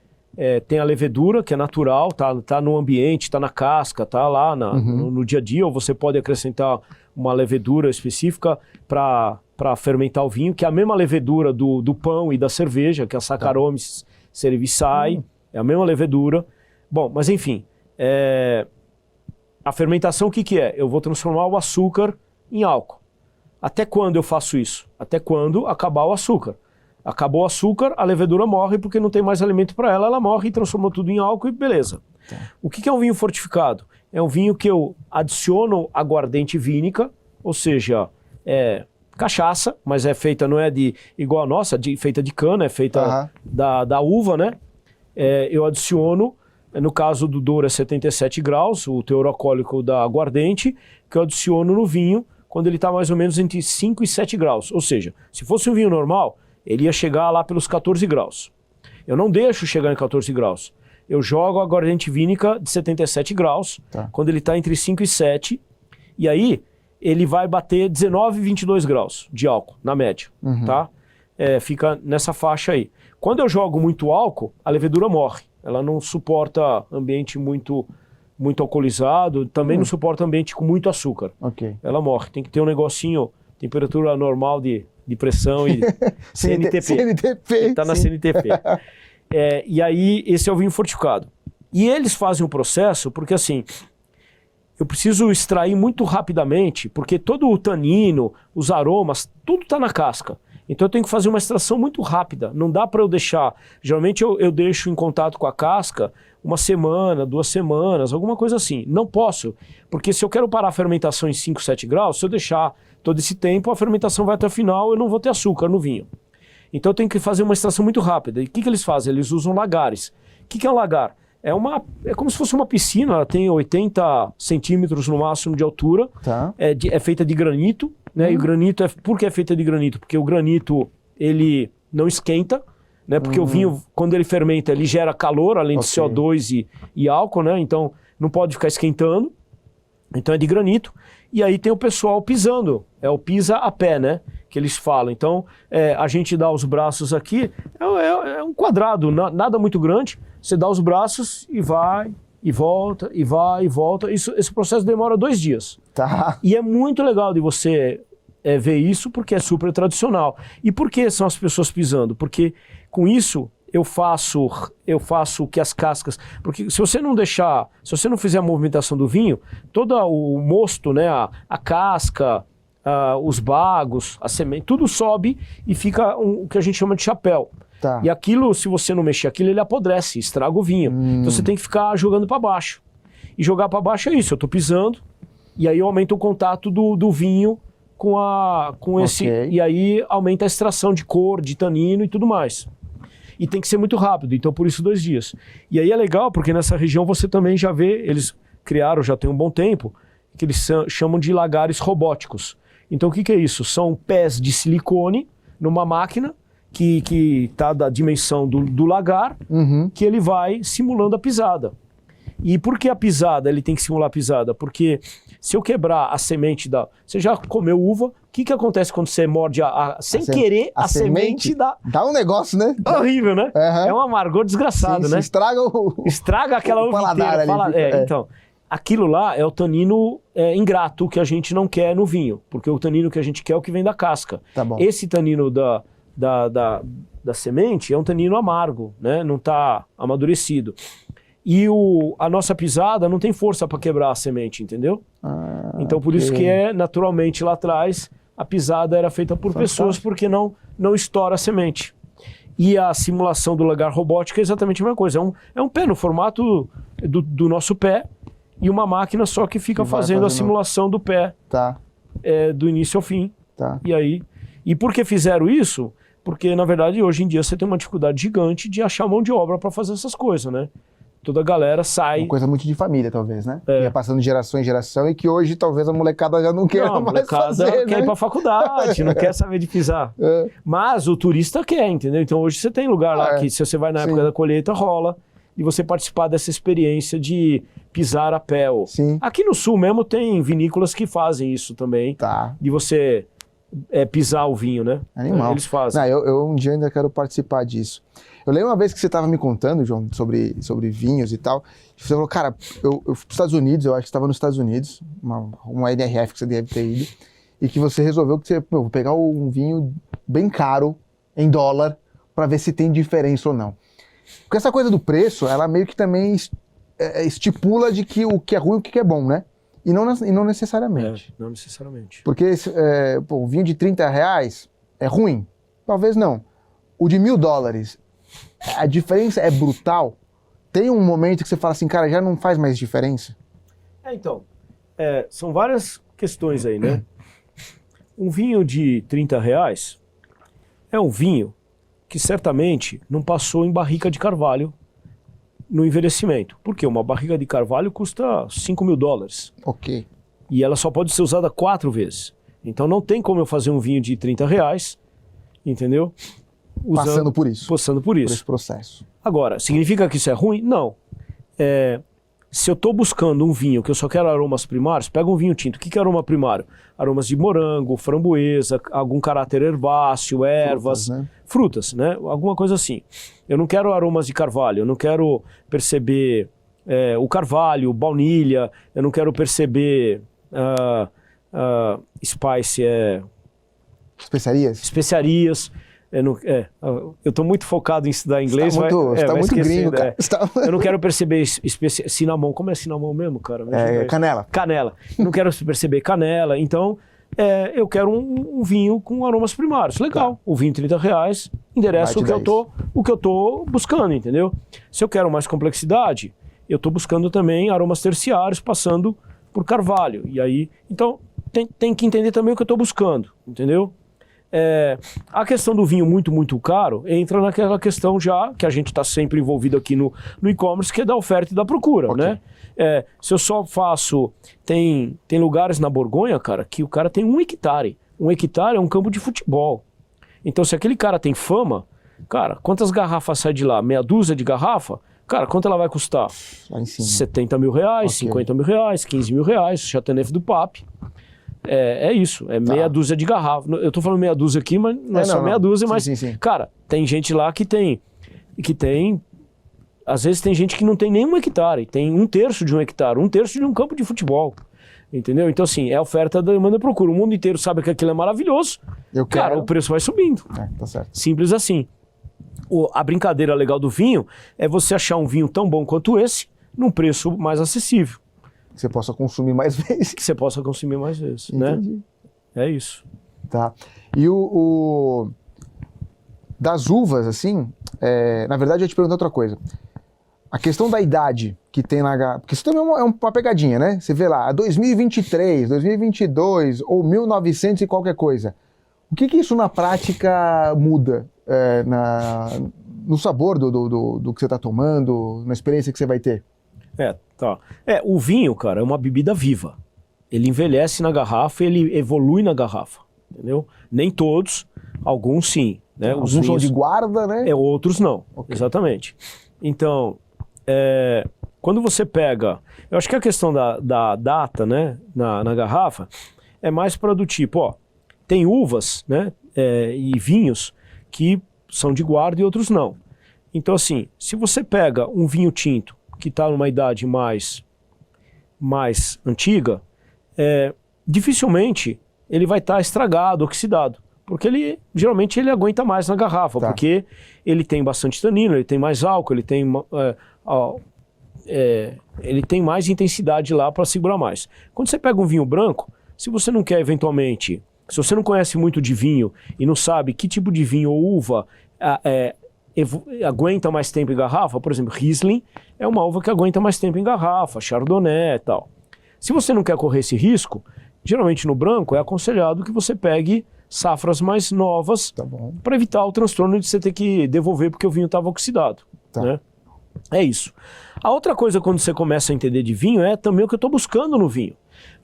tem a levedura, que é natural, tá no ambiente, tá na casca, tá lá no dia a dia, ou você pode acrescentar uma levedura específica para fermentar o vinho, que é a mesma levedura do pão e da cerveja, que é a Saccharomyces cerevisiae, é a mesma levedura. Bom, mas enfim, a fermentação o que é? Eu vou transformar o açúcar em álcool. Até quando eu faço isso? Até quando acabar o açúcar. Acabou o açúcar, a levedura morre porque não tem mais alimento para ela, ela morre e transformou tudo em álcool e beleza. O que é um vinho fortificado? É um vinho que eu adiciono aguardente vínica, ou seja, cachaça, mas é feita, não é igual a nossa, feita de cana, é feita da uva, né? Eu adiciono, no caso do Douro é 77 graus, o teor alcoólico da aguardente, que eu adiciono no vinho quando ele está mais ou menos entre 5 e 7 graus. Ou seja, se fosse um vinho normal, ele ia chegar lá pelos 14 graus. Eu não deixo chegar em 14 graus. Eu jogo a aguardente vínica de 77 graus, quando ele está entre 5 e 7, e aí ele vai bater 19 e 22 graus de álcool, na média, tá? Fica nessa faixa aí. Quando eu jogo muito álcool, a levedura morre. Ela não suporta ambiente muito alcoolizado, também não suporta ambiente com muito açúcar. Ela morre. Tem que ter um negocinho, temperatura normal de pressão e CNTP. CNTP. Tá na CNTP. E aí, esse é o vinho fortificado. E eles fazem um processo, porque assim, eu preciso extrair muito rapidamente, porque todo o tanino, os aromas, tudo está na casca. Então eu tenho que fazer uma extração muito rápida. Não dá para eu deixar... Geralmente eu deixo em contato com a casca uma semana, 2 semanas, alguma coisa assim. Não posso, porque se eu quero parar a fermentação em 5, 7 graus, se eu deixar todo esse tempo, a fermentação vai até o final, eu não vou ter açúcar no vinho. Então eu tenho que fazer uma extração muito rápida. E o que eles fazem? Eles usam lagares. O que é um lagar? É como se fosse uma piscina, ela tem 80 centímetros no máximo de altura, Tá. É feita de granito, né? E o granito, por que é feita de granito? Porque o granito, ele não esquenta, né? Porque o vinho, quando ele fermenta, ele gera calor, além de Ok. CO2 e álcool, né? Então não pode ficar esquentando, então é de granito. E aí tem o pessoal pisando, é o pisa a pé, né? Que eles falam. Então a gente dá os braços aqui, é um quadrado, nada muito grande. Você dá os braços e vai, e volta, e vai, e volta. Esse processo demora 2 dias. Tá. E é muito legal de você ver isso, porque é super tradicional. E por que são as pessoas pisando? Porque com isso eu faço que as cascas... Porque se você não deixar, se você não fizer a movimentação do vinho, todo o mosto, né, a casca, os bagos, a semente, tudo sobe e fica o que a gente chama de chapéu. Tá. E aquilo, se você não mexer aquilo, ele apodrece, estraga o vinho. Então você tem que ficar jogando para baixo. E jogar para baixo é isso, eu tô pisando, e aí eu aumento o contato do vinho com esse... Ok. E aí aumenta a extração de cor, de tanino e tudo mais. E tem que ser muito rápido, então por isso 2 dias. E aí é legal, porque nessa região você também já vê, eles criaram já tem um bom tempo, que eles chamam de lagares robóticos. Então o que é isso? São pés de silicone numa máquina, que está da dimensão do lagar, que ele vai simulando a pisada. E por que a pisada ele tem que simular a pisada? Porque se eu quebrar a semente da... Você já comeu uva, o que acontece quando você morde sem querer a semente da... Dá um negócio, né? Horrível, né? Uhum. É um amargor desgraçado, Sim, né? Estraga Estraga aquela uva paladar inteira. ali. Então, aquilo lá é o tanino ingrato que a gente não quer no vinho, porque o tanino que a gente quer é o que vem da casca. Tá bom. Esse tanino da semente é um tanino amargo, né? Não está amadurecido. E a nossa pisada não tem força para quebrar a semente, entendeu? Então por isso que naturalmente lá atrás a pisada era feita por pessoas, porque não estoura a semente. E a simulação do lagar robótico é exatamente a mesma coisa. É um pé no formato do nosso pé e uma máquina só que fica fazendo a simulação do pé, Tá. do início ao fim. Tá. E por que fizeram isso? Porque, na verdade, hoje em dia você tem uma dificuldade gigante de achar mão de obra para fazer essas coisas, né? Toda a galera sai... Uma coisa muito de família, talvez, né? Ia passando de geração em geração e que hoje talvez a molecada já não queira a mais molecada fazer, quer né? ir pra faculdade, não quer saber de pisar. Mas o turista quer, entendeu? Então hoje você tem lugar lá que, se você vai na época da colheita, rola, e você participar dessa experiência de pisar a pé. Sim. Aqui no sul mesmo tem vinícolas que fazem isso também, Tá. de você pisar o vinho, né? Animal. Eles fazem. Não, eu um dia ainda quero participar disso. Eu lembro uma vez que você estava me contando, João, sobre vinhos e tal. Você falou, cara, eu fui para os Estados Unidos, eu acho que estava nos Estados Unidos, uma NRF que você deve ter ido, e que você resolveu que você, vou pegar um vinho bem caro, em dólar, para ver se tem diferença ou não. Porque essa coisa do preço, ela meio que também estipula de que o que é ruim e o que é bom, né? E não necessariamente. Não necessariamente. Porque o vinho de R$30 é ruim? Talvez não. O de $1.000, a diferença é brutal? Tem um momento que você fala assim, cara, já não faz mais diferença? Então, são várias questões aí, né? Um vinho de R$30 é um vinho que certamente não passou em barrica de carvalho no envelhecimento. Por quê? Uma barrica de carvalho custa $5.000. Ok. E ela só pode ser usada 4 vezes. Então não tem como eu fazer um vinho de R$30, entendeu? Passando por isso. Passando por Por isso. esse processo. Agora, significa que isso é ruim? Não. Se eu estou buscando um vinho que eu só quero aromas primários, pega um vinho tinto. O que é aroma primário? Aromas de morango, framboesa, algum caráter herbáceo, ervas, frutas, né? Alguma coisa assim. Eu não quero aromas de carvalho, eu não quero perceber o carvalho, baunilha, eu não quero perceber especiarias. Eu tô muito focado em estudar inglês. Você tá muito gringo, cara. Eu não quero perceber cinnamon. Como é cinnamon mesmo, cara? Canela. Canela. Eu não quero perceber canela. Então, eu quero um vinho com aromas primários. Legal. Tá. O vinho R$30 endereça o que eu tô buscando, entendeu? Se eu quero mais complexidade, eu tô buscando também aromas terciários, passando por carvalho. E aí, então, tem que entender também o que eu tô buscando, entendeu? A questão do vinho muito, muito caro entra naquela questão já que a gente está sempre envolvido aqui no e-commerce, que é da oferta e da procura, okay, né? Se eu só faço... Tem lugares na Borgonha, cara, que o cara tem 1 hectare. 1 hectare é um campo de futebol. Então, se aquele cara tem fama, cara, quantas garrafas sai de lá? Meia dúzia de garrafa? Cara, quanto ela vai custar? Lá em cima. 70 mil reais, okay, 50 mil reais, 15 mil reais, Chateauneuf du Pape. É isso, meia dúzia de garrafa. Eu tô falando meia dúzia aqui, mas não é só meia dúzia, mas, sim. Cara, tem gente lá que tem, às vezes tem gente que não tem nem 1 hectare, tem 1/3 de 1 hectare, 1/3 de um campo de futebol, entendeu? Então assim, é oferta, demanda e procura. O mundo inteiro sabe que aquilo é maravilhoso, cara, o preço vai subindo. Tá certo. Simples assim. A brincadeira legal do vinho é você achar um vinho tão bom quanto esse, num preço mais acessível. Que você possa consumir mais vezes. Que você possa consumir mais vezes, entendi, né? É isso. Tá. E das uvas, assim, na verdade eu ia te perguntar outra coisa. A questão da idade que tem porque isso também é uma pegadinha, né? Você vê lá, 2023, 2022 ou 1900 e qualquer coisa. O que isso na prática muda no sabor do que você está tomando, na experiência que você vai ter? O vinho, cara, é uma bebida viva. Ele envelhece na garrafa, ele evolui na garrafa, entendeu? Nem todos, alguns sim, né? Alguns são de guarda, né? Outros não, okay, exatamente. Então, quando você pega... Eu acho que a questão da data, né, na garrafa, é mais para do tipo, tem uvas, né, e vinhos que são de guarda e outros não. Então, assim, se você pega um vinho tinto que está numa idade mais antiga, dificilmente ele vai estar estragado, oxidado, porque geralmente ele aguenta mais na garrafa, porque ele tem bastante tanino, ele tem mais álcool, ele tem mais intensidade lá para segurar mais. Quando você pega um vinho branco, se você não quer eventualmente, se você não conhece muito de vinho e não sabe que tipo de vinho ou uva aguenta mais tempo em garrafa, por exemplo, Riesling é uma uva que aguenta mais tempo em garrafa, Chardonnay e tal. Se você não quer correr esse risco, geralmente no branco é aconselhado que você pegue safras mais novas, para evitar o transtorno de você ter que devolver porque o vinho estava oxidado. Né? É isso. A outra coisa quando você começa a entender de vinho é também o que eu estou buscando no vinho.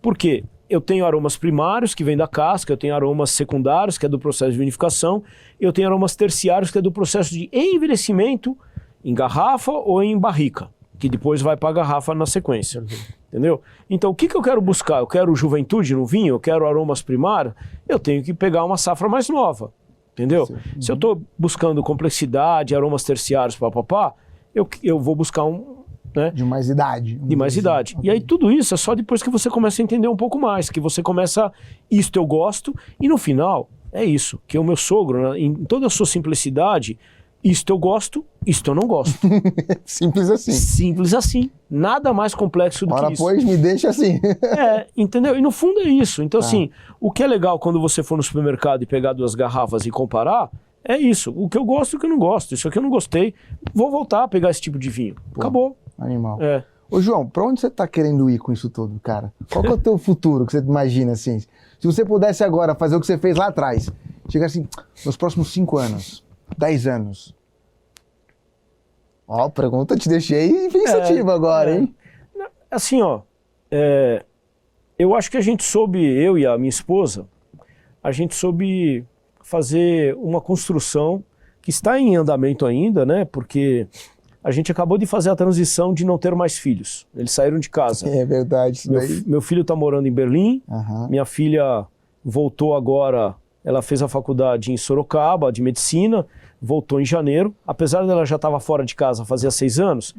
Por quê? Eu tenho aromas primários, que vêm da casca, eu tenho aromas secundários, que é do processo de vinificação, eu tenho aromas terciários, que é do processo de envelhecimento em garrafa ou em barrica, que depois vai para a garrafa na sequência. Entendeu? Então, o que eu quero buscar? Eu quero juventude no vinho, eu quero aromas primários, eu tenho que pegar uma safra mais nova. Entendeu? Se eu estou buscando complexidade, aromas terciários, eu vou buscar né? De mais idade. De mais idade. Okay. E aí tudo isso é só depois que você começa a entender um pouco mais, que você começa, isto eu gosto, e no final, é isso, que o meu sogro, né, em toda a sua simplicidade, isto eu gosto, isto eu não gosto. Simples assim. Simples assim. Nada mais complexo do que isso. Pois me deixa assim. Entendeu? E no fundo é isso. Então assim, o que é legal quando você for no supermercado e pegar 2 garrafas e comparar, é isso. O que eu gosto e o que eu não gosto. Isso aqui eu não gostei, vou voltar a pegar esse tipo de vinho. Acabou. Animal. Ô João, pra onde você tá querendo ir com isso tudo, cara? Qual que é o teu futuro que você imagina, assim? Se você pudesse agora fazer o que você fez lá atrás, chegar assim, nos próximos 5 anos, 10 anos. Pergunta, te deixei pensativa agora, hein? Assim, eu acho que a gente soube, eu e a minha esposa, a gente soube fazer uma construção que está em andamento ainda, né? Porque a gente acabou de fazer a transição de não ter mais filhos. Eles saíram de casa. É verdade. Meu filho está morando em Berlim, minha filha voltou agora, ela fez a faculdade em Sorocaba, de medicina, voltou em janeiro. Apesar dela já estava fora de casa fazia 6 anos,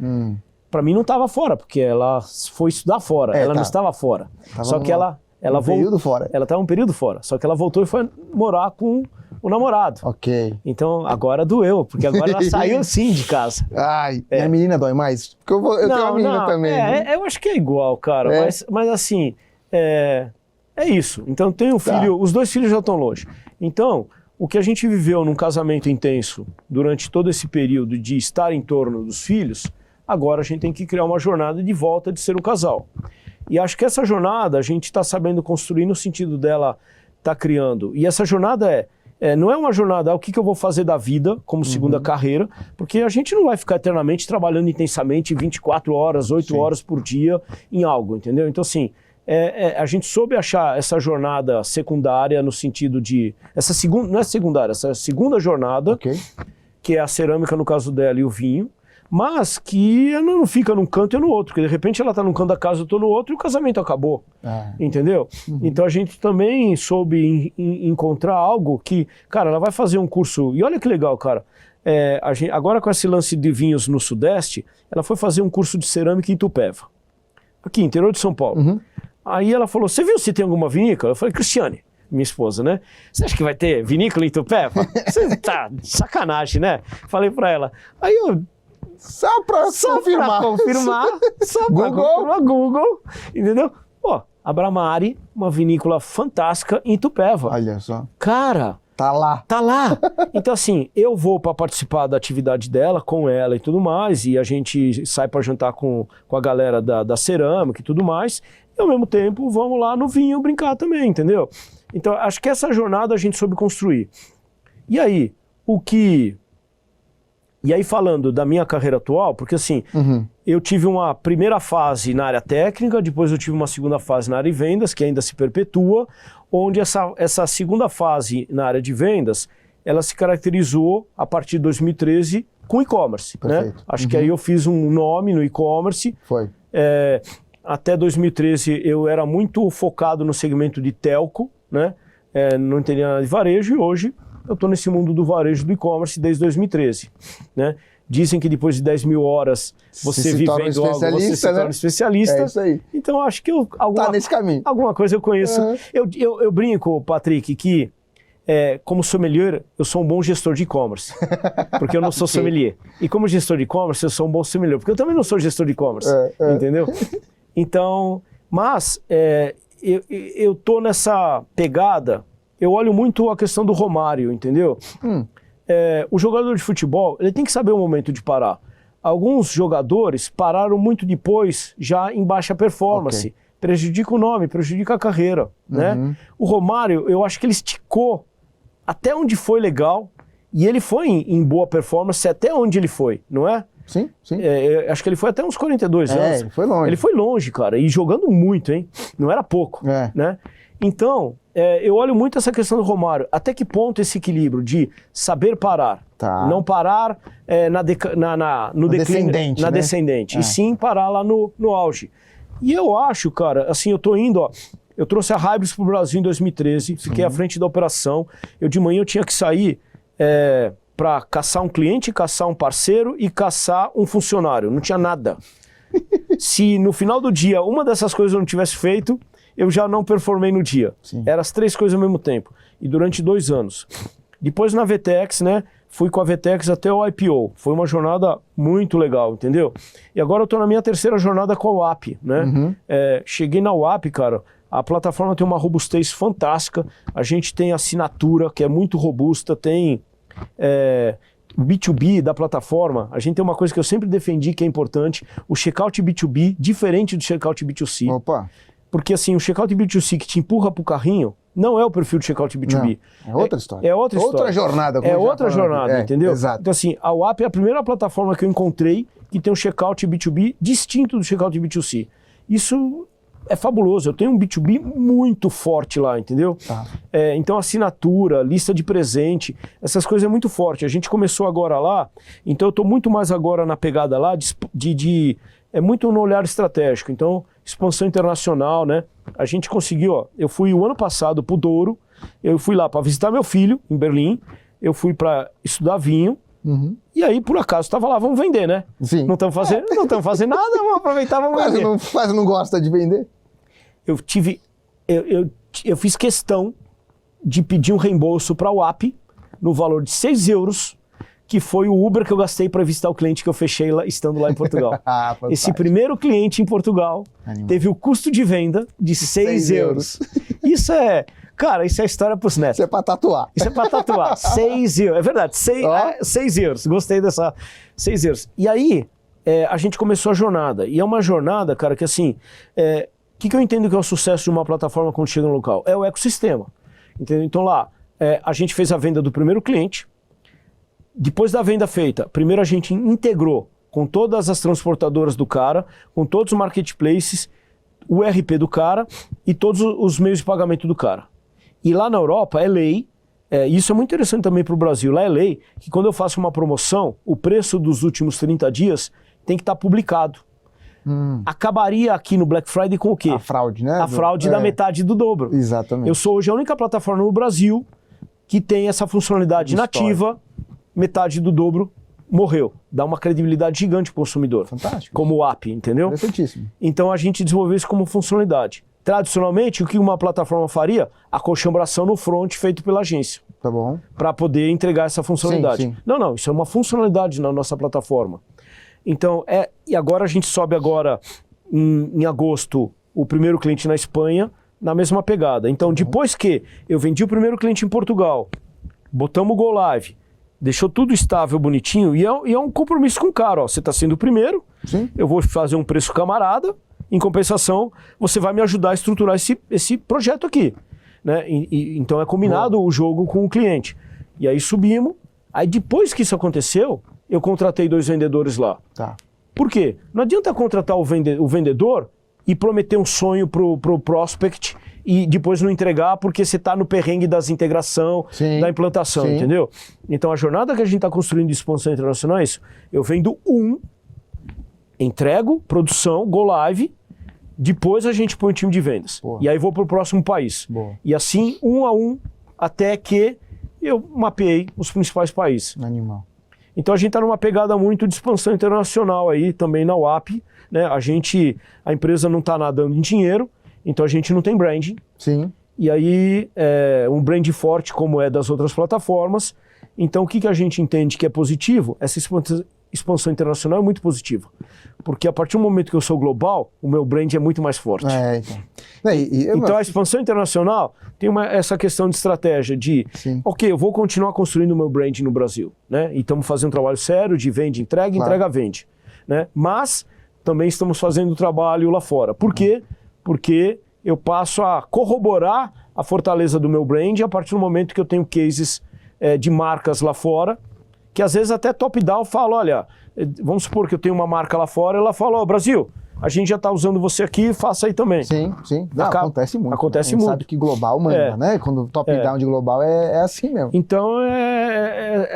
para mim não estava fora, porque ela foi estudar fora, ela não estava fora. Só que ela voltou. Fora. Ela estava um período fora, só que ela voltou e foi morar com o namorado. Ok. Então agora doeu, porque agora ela saiu sim de casa. Ai, minha menina dói mais? Porque eu tenho uma menina também. Né? Eu acho que é igual, cara. Mas assim, é isso. Então tem um filho, os 2 filhos já estão longe. Então, o que a gente viveu num casamento intenso durante todo esse período de estar em torno dos filhos, agora a gente tem que criar uma jornada de volta de ser um casal. E acho que essa jornada a gente está sabendo construir no sentido dela estar criando. E essa jornada não é uma jornada, o que eu vou fazer da vida como segunda carreira, porque a gente não vai ficar eternamente trabalhando intensamente 24 horas, 8 horas por dia em algo, entendeu? Então assim, a gente soube achar essa jornada secundária no sentido de... não é secundária, essa segunda jornada, que é a cerâmica no caso dela e o vinho, mas que ela não fica num canto e no outro, porque de repente ela tá num canto da casa, eu tô no outro e o casamento acabou, entendeu? Então a gente também soube encontrar algo que, cara, ela vai fazer um curso, e olha que legal, cara, agora com esse lance de vinhos no Sudeste, ela foi fazer um curso de cerâmica em Itupeva, aqui, interior de São Paulo. Aí ela falou, você viu se tem alguma vinícola? Eu falei, Cristiane, minha esposa, né? Você acha que vai ter vinícola em Itupeva? Você tá de sacanagem, né? Falei pra ela. Aí eu... Só pra confirmar, só pra confirmar, Google, entendeu? Pô, a Bramari, uma vinícola fantástica em Itupeva. Olha só. Cara... Tá lá. Tá lá. Então assim, eu vou para participar da atividade dela, com ela e tudo mais, e a gente sai para jantar com a galera da cerâmica e tudo mais, e ao mesmo tempo vamos lá no vinho brincar também, entendeu? Então acho que essa jornada a gente soube construir. E aí, E aí falando da minha carreira atual, porque assim, eu tive uma primeira fase na área técnica, depois eu tive uma segunda fase na área de vendas, que ainda se perpetua, onde essa segunda fase na área de vendas, ela se caracterizou a partir de 2013 com e-commerce, né? Acho que aí eu fiz um nome no e-commerce. Foi. Até 2013 eu era muito focado no segmento de telco, né? Não entendia nada de varejo, e hoje eu estou nesse mundo do varejo do e-commerce desde 2013, né? Dizem que depois de 10 mil horas você vivendo algo, você se torna especialista. É isso aí. Então acho que tá nesse caminho. Alguma coisa eu conheço. Eu brinco, Patrick, que como sommelier eu sou um bom gestor de e-commerce, porque eu não sou sommelier. E como gestor de e-commerce eu sou um bom sommelier, porque eu também não sou gestor de e-commerce, entendeu? Então, mas eu tô nessa pegada. Eu olho muito a questão do Romário, entendeu? O jogador de futebol, ele tem que saber o momento de parar. Alguns jogadores pararam muito depois, já em baixa performance. Prejudica o nome, prejudica a carreira, né? O Romário, eu acho que ele esticou até onde foi legal, e ele foi em boa performance até onde ele foi, não é? Sim, sim. Acho que ele foi até uns 42 anos. Ele foi longe. Ele foi longe, cara, e jogando muito, hein? Não era pouco, né? Então, eu olho muito essa questão do Romário. Até que ponto esse equilíbrio de saber parar, não parar no declínio, na descendente, e sim parar lá no auge. E eu acho, cara, assim, eu tô indo, eu trouxe a Hybris pro Brasil em 2013, fiquei à frente da operação. De manhã eu tinha que sair para caçar um cliente, caçar um parceiro e caçar um funcionário. Não tinha nada. Se no final do dia uma dessas coisas eu não tivesse feito, eu já não performei no dia. Eram as 3 coisas ao mesmo tempo. E durante 2 anos. Depois na VTEX, né? Fui com a VTEX até o IPO. Foi uma jornada muito legal, entendeu? E agora eu tô na minha 3ª jornada com a UAP, né? Cheguei na UAP, cara. A plataforma tem uma robustez fantástica. A gente tem assinatura, que é muito robusta. Tem o B2B da plataforma. A gente tem uma coisa que eu sempre defendi, que é importante. O checkout B2B, diferente do checkout B2C. Opa! Porque assim, o checkout B2C que te empurra pro carrinho, não é o perfil do checkout B2B. Não, é outra história. É outra história. Outra jornada. É outra jornada, entendeu? Exato. Então assim, a UAP é a primeira plataforma que eu encontrei que tem um checkout B2B distinto do checkout B2C. Isso é fabuloso. Eu tenho um B2B muito forte lá, entendeu? Então assinatura, lista de presente, essas coisas é muito forte. A gente começou agora lá, então eu tô muito mais agora na pegada lá é muito no olhar estratégico. Então, expansão internacional, né? A gente conseguiu, eu fui o ano passado pro Douro, eu fui lá para visitar meu filho em Berlim, eu fui para estudar vinho, e aí, por acaso, estava lá, vamos vender, né? Sim. Não estamos fazendo nada, vamos aproveitar, vamos vender. Mas não gosta de vender? Eu fiz questão de pedir um reembolso para a UAP, no valor de 6 euros, que foi o Uber que eu gastei para visitar o cliente que eu fechei lá, estando lá em Portugal. Esse primeiro cliente em Portugal teve o custo de venda de 6 euros. Isso é... Cara, isso é história pros netos. Isso é pra tatuar. Isso é pra tatuar. 6 euros. É verdade, 6 euros. Gostei dessa... 6 euros. E aí, a gente começou a jornada. E é uma jornada, cara, que assim... O que eu entendo que é o sucesso de uma plataforma quando chega no local? É o ecossistema. Entendeu? Então lá, a gente fez a venda do primeiro cliente. Depois da venda feita, primeiro a gente integrou com todas as transportadoras do cara, com todos os marketplaces, o RP do cara e todos os meios de pagamento do cara. E lá na Europa é lei, isso é muito interessante também para o Brasil, lá é lei que quando eu faço uma promoção, o preço dos últimos 30 dias tem que estar publicado. Acabaria aqui no Black Friday com o quê? A fraude, né? A fraude da metade do dobro. Exatamente. Eu sou hoje a única plataforma no Brasil que tem essa funcionalidade nativa, metade do dobro morreu. Dá uma credibilidade gigante para o consumidor. Fantástico. Como o app, entendeu? Interessantíssimo. Então a gente desenvolveu isso como funcionalidade. Tradicionalmente, o que uma plataforma faria? A colchambração no front feito pela agência. Tá bom. Para poder entregar essa funcionalidade. Sim. Não, isso é uma funcionalidade na nossa plataforma. Então, e agora a gente sobe agora, em agosto, o primeiro cliente na Espanha, na mesma pegada. Então, depois que eu vendi o primeiro cliente em Portugal, botamos o Go Live, deixou tudo estável, bonitinho, e é um compromisso com o cara, ó. Você está sendo o primeiro, Sim. Eu vou fazer um preço camarada, em compensação, você vai me ajudar a estruturar esse projeto aqui. Né? Então é combinado o jogo com o cliente. E aí subimos, aí depois que isso aconteceu, eu contratei 2 vendedores lá. Tá. Por quê? Não adianta contratar o vendedor e prometer um sonho pro prospect e depois não entregar porque você está no perrengue das integração, da implantação, entendeu? Então a jornada que a gente está construindo de expansão internacional é isso. Eu vendo entrego, produção, go live, depois a gente põe um time de vendas. Boa. E aí vou pro próximo país. Boa. E assim, um a um, até que eu mapeei os principais países. Animal. Então a gente está numa pegada muito de expansão internacional aí, também na UAP, né? A empresa não está nadando em dinheiro, então a gente não tem branding. Sim. E aí, um brand forte como é das outras plataformas. Então o que a gente entende que é positivo? Essa expansão internacional é muito positiva. Porque a partir do momento que eu sou global, o meu brand é muito mais forte. Então a expansão internacional tem essa questão de estratégia de, ok, eu vou continuar construindo o meu brand no Brasil, né? E estamos fazendo um trabalho sério de vende, entrega, entrega, vende. Né? Mas também estamos fazendo o trabalho lá fora. Por quê? Porque eu passo a corroborar a fortaleza do meu brand a partir do momento que eu tenho cases de marcas lá fora, que às vezes até top-down fala, olha, vamos supor que eu tenho uma marca lá fora, ela fala, Brasil, a gente já está usando você aqui, faça aí também. Sim. Não, acontece muito. Acontece muito. A gente muito. sabe que global manda, né? Quando top-down de global é assim mesmo. Então,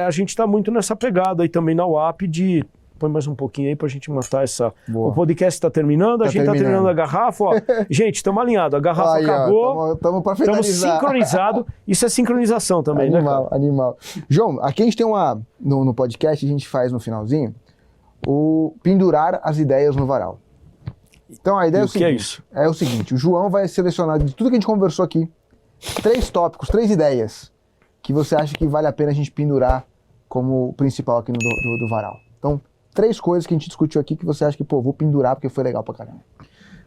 a gente está muito nessa pegada aí também na UAP de... Põe mais um pouquinho aí pra gente matar essa... Boa. O podcast está terminando, a gente está terminando a garrafa. Ó. Gente, estamos alinhados, a garrafa acabou. Estamos para finalizar. Estamos sincronizados. Isso é sincronização também, animal, né, cara? Animal. João, aqui a gente tem no podcast, a gente faz no finalzinho, o pendurar as ideias no varal. Então a ideia é o seguinte, o João vai selecionar de tudo que a gente conversou aqui, 3 tópicos, 3 ideias que você acha que vale a pena a gente pendurar como principal aqui do varal. Então, 3 coisas que a gente discutiu aqui que você acha que, vou pendurar porque foi legal pra caramba.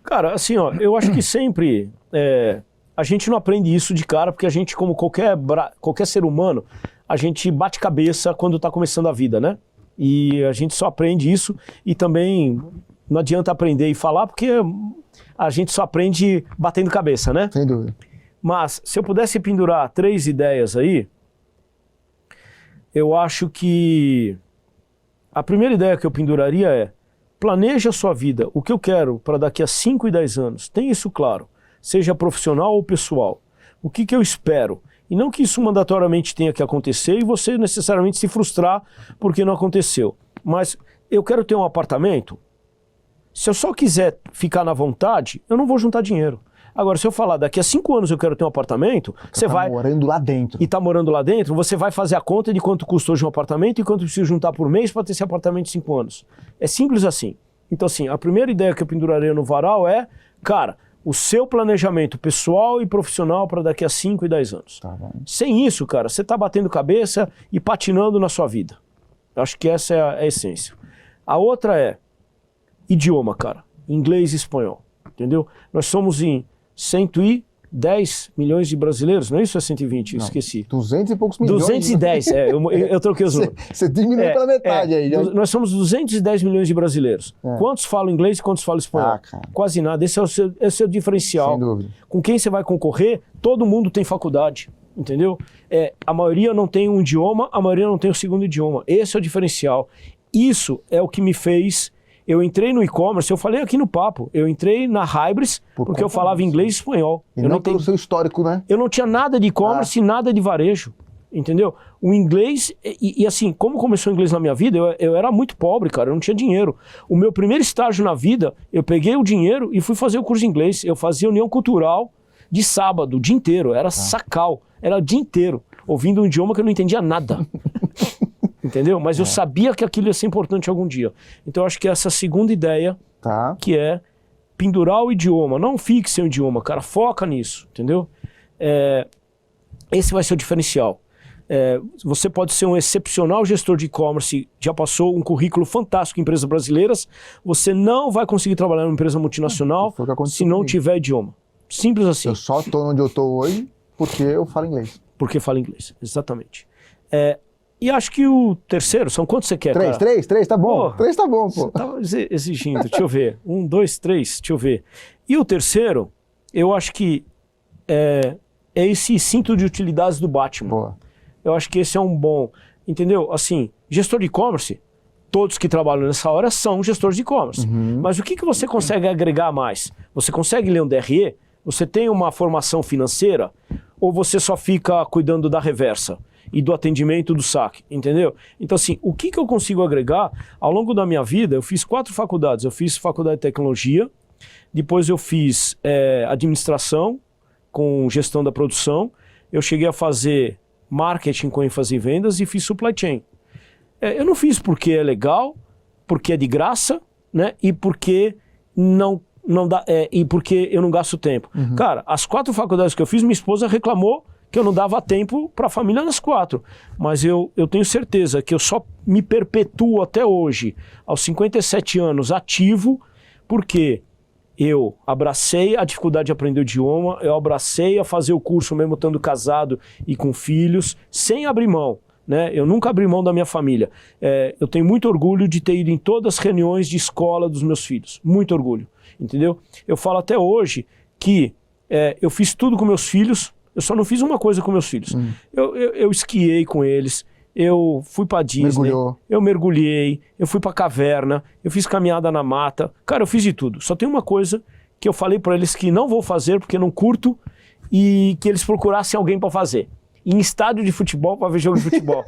Cara, assim, ó, eu acho que sempre a gente não aprende isso de cara, porque a gente, como qualquer ser humano, a gente bate cabeça quando tá começando a vida, né? E a gente só aprende isso e também não adianta aprender e falar, porque a gente só aprende batendo cabeça, né? Sem dúvida. Mas, se eu pudesse pendurar 3 ideias aí, eu acho que a primeira ideia que eu penduraria é: planeja a sua vida, o que eu quero para daqui a 5 e 10 anos. Tenha isso claro, seja profissional ou pessoal. O que eu espero? E não que isso mandatoriamente tenha que acontecer e você necessariamente se frustrar porque não aconteceu. Mas eu quero ter um apartamento. Se eu só quiser ficar na vontade, eu não vou juntar dinheiro. Agora, se eu falar, daqui a 5 anos eu quero ter um apartamento, você vai... morando lá dentro. E tá morando lá dentro, você vai fazer a conta de quanto custa hoje um apartamento e quanto precisa juntar por mês para ter esse apartamento de 5 anos. É simples assim. Então, assim, a primeira ideia que eu penduraria no varal é, cara, o seu planejamento pessoal e profissional para daqui a 5 e 10 anos. Tá bom. Sem isso, cara, você está batendo cabeça e patinando na sua vida. Eu acho que essa é a essência. A outra é idioma, cara. Inglês e espanhol. Entendeu? Nós somos em 110 milhões de brasileiros, não é isso? É 120? Não, Esqueci. 200 e poucos milhões. 210, eu troquei os números. Você diminuiu pela metade aí. Já. Nós somos 210 milhões de brasileiros. É. Quantos falam inglês e quantos falam espanhol? Ah, cara. Quase nada. Esse é o diferencial. Sem dúvida. Com quem você vai concorrer, todo mundo tem faculdade. Entendeu? A maioria não tem um idioma, a maioria não tem o segundo idioma. Esse é o diferencial. Isso é o que me fez... Eu entrei no e-commerce, eu falei aqui no papo, eu entrei na Hybris porque eu falava inglês e espanhol. E não pelo seu histórico, né? Eu não tinha nada de e-commerce e nada de varejo, entendeu? O inglês, e assim, como começou o inglês na minha vida, eu era muito pobre, cara, eu não tinha dinheiro. O meu primeiro estágio na vida, eu peguei o dinheiro e fui fazer o curso de inglês. Eu fazia União Cultural de sábado, o dia inteiro, era sacal, era o dia inteiro, ouvindo um idioma que eu não entendia nada. Entendeu? Mas eu sabia que aquilo ia ser importante algum dia. Então eu acho que essa segunda ideia, que é pendurar o idioma, não fixe o idioma, cara, foca nisso, entendeu? Esse vai ser o diferencial. Você pode ser um excepcional gestor de e-commerce, já passou um currículo fantástico em empresas brasileiras, você não vai conseguir trabalhar numa empresa multinacional se não tiver idioma. Simples assim. Eu só estou onde eu estou hoje porque eu falo inglês. Porque fala inglês, exatamente. E acho que o terceiro, são quantos você quer, cara? Três, tá bom. Pô, 3 tá bom, pô. Você tá exigindo, deixa eu ver. 1, 2, 3, deixa eu ver. E o terceiro, eu acho que é esse cinto de utilidades do Batman. Boa. Eu acho que esse é um bom, entendeu? Assim, gestor de e-commerce, todos que trabalham nessa hora são gestores de e-commerce. Mas o que você consegue agregar mais? Você consegue ler um DRE? Você tem uma formação financeira? Ou você só fica cuidando da reversa? E do atendimento do saque, entendeu? Então assim, o que eu consigo agregar? Ao longo da minha vida, eu fiz 4 faculdades. Eu fiz faculdade de tecnologia, depois eu fiz administração com gestão da produção, eu cheguei a fazer marketing com ênfase em vendas e fiz supply chain. Eu não fiz porque é legal, porque é de graça, né? E porque não dá, e porque eu não gasto tempo. Cara, as 4 faculdades que eu fiz, minha esposa reclamou que eu não dava tempo para a família nas 4. Mas eu tenho certeza que eu só me perpetuo até hoje, aos 57 anos, ativo, porque eu abracei a dificuldade de aprender o idioma, eu abracei a fazer o curso mesmo estando casado e com filhos, sem abrir mão. Né? Eu nunca abri mão da minha família. Eu tenho muito orgulho de ter ido em todas as reuniões de escola dos meus filhos. Muito orgulho, entendeu? Eu falo até hoje que eu fiz tudo com meus filhos. Eu só não fiz uma coisa com meus filhos. Eu esquiei com eles, eu fui pra Disney, eu mergulhei, eu fui pra caverna, eu fiz caminhada na mata. Cara, eu fiz de tudo. Só tem uma coisa que eu falei pra eles que não vou fazer porque não curto e que eles procurassem alguém pra fazer. Em estádio de futebol pra ver jogo de futebol.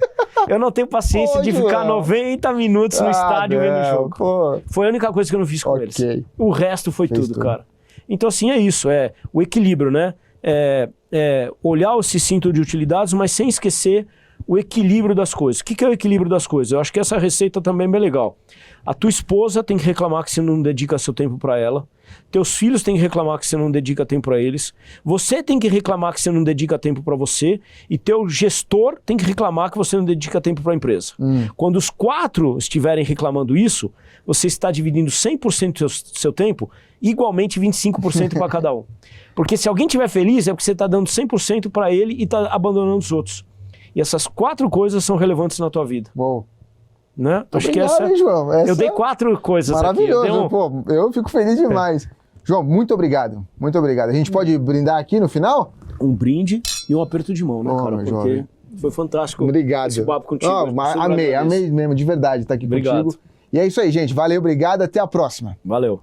Eu não tenho paciência de ficar 90 minutos no estádio vendo jogo. Pô. Foi a única coisa que eu não fiz com eles. O resto foi tudo, cara. Então assim, é isso, o equilíbrio, né? Olhar esse cinto de utilidades, mas sem esquecer o equilíbrio das coisas. O que é o equilíbrio das coisas? Eu acho que essa receita também é bem legal. A tua esposa tem que reclamar que você não dedica seu tempo para ela. Teus filhos têm que reclamar que você não dedica tempo para eles. Você tem que reclamar que você não dedica tempo para você. E teu gestor tem que reclamar que você não dedica tempo para a empresa. Quando os 4 estiverem reclamando isso, você está dividindo 100% do seu tempo, igualmente 25% para cada um. Porque se alguém estiver feliz, é porque você está dando 100% para ele e está abandonando os outros. E essas 4 coisas são relevantes na tua vida. Uou. Né? Acho que hein, João? Eu dei 4 coisas maravilhoso, aqui. Pô, eu fico feliz demais. João, muito obrigado. Muito obrigado. A gente pode brindar aqui no final? Um brinde e um aperto de mão, né, cara? Porque jovem. foi fantástico esse papo contigo. Amei mesmo, de verdade, estar aqui contigo. E é isso aí, gente. Valeu, obrigado. Até a próxima. Valeu.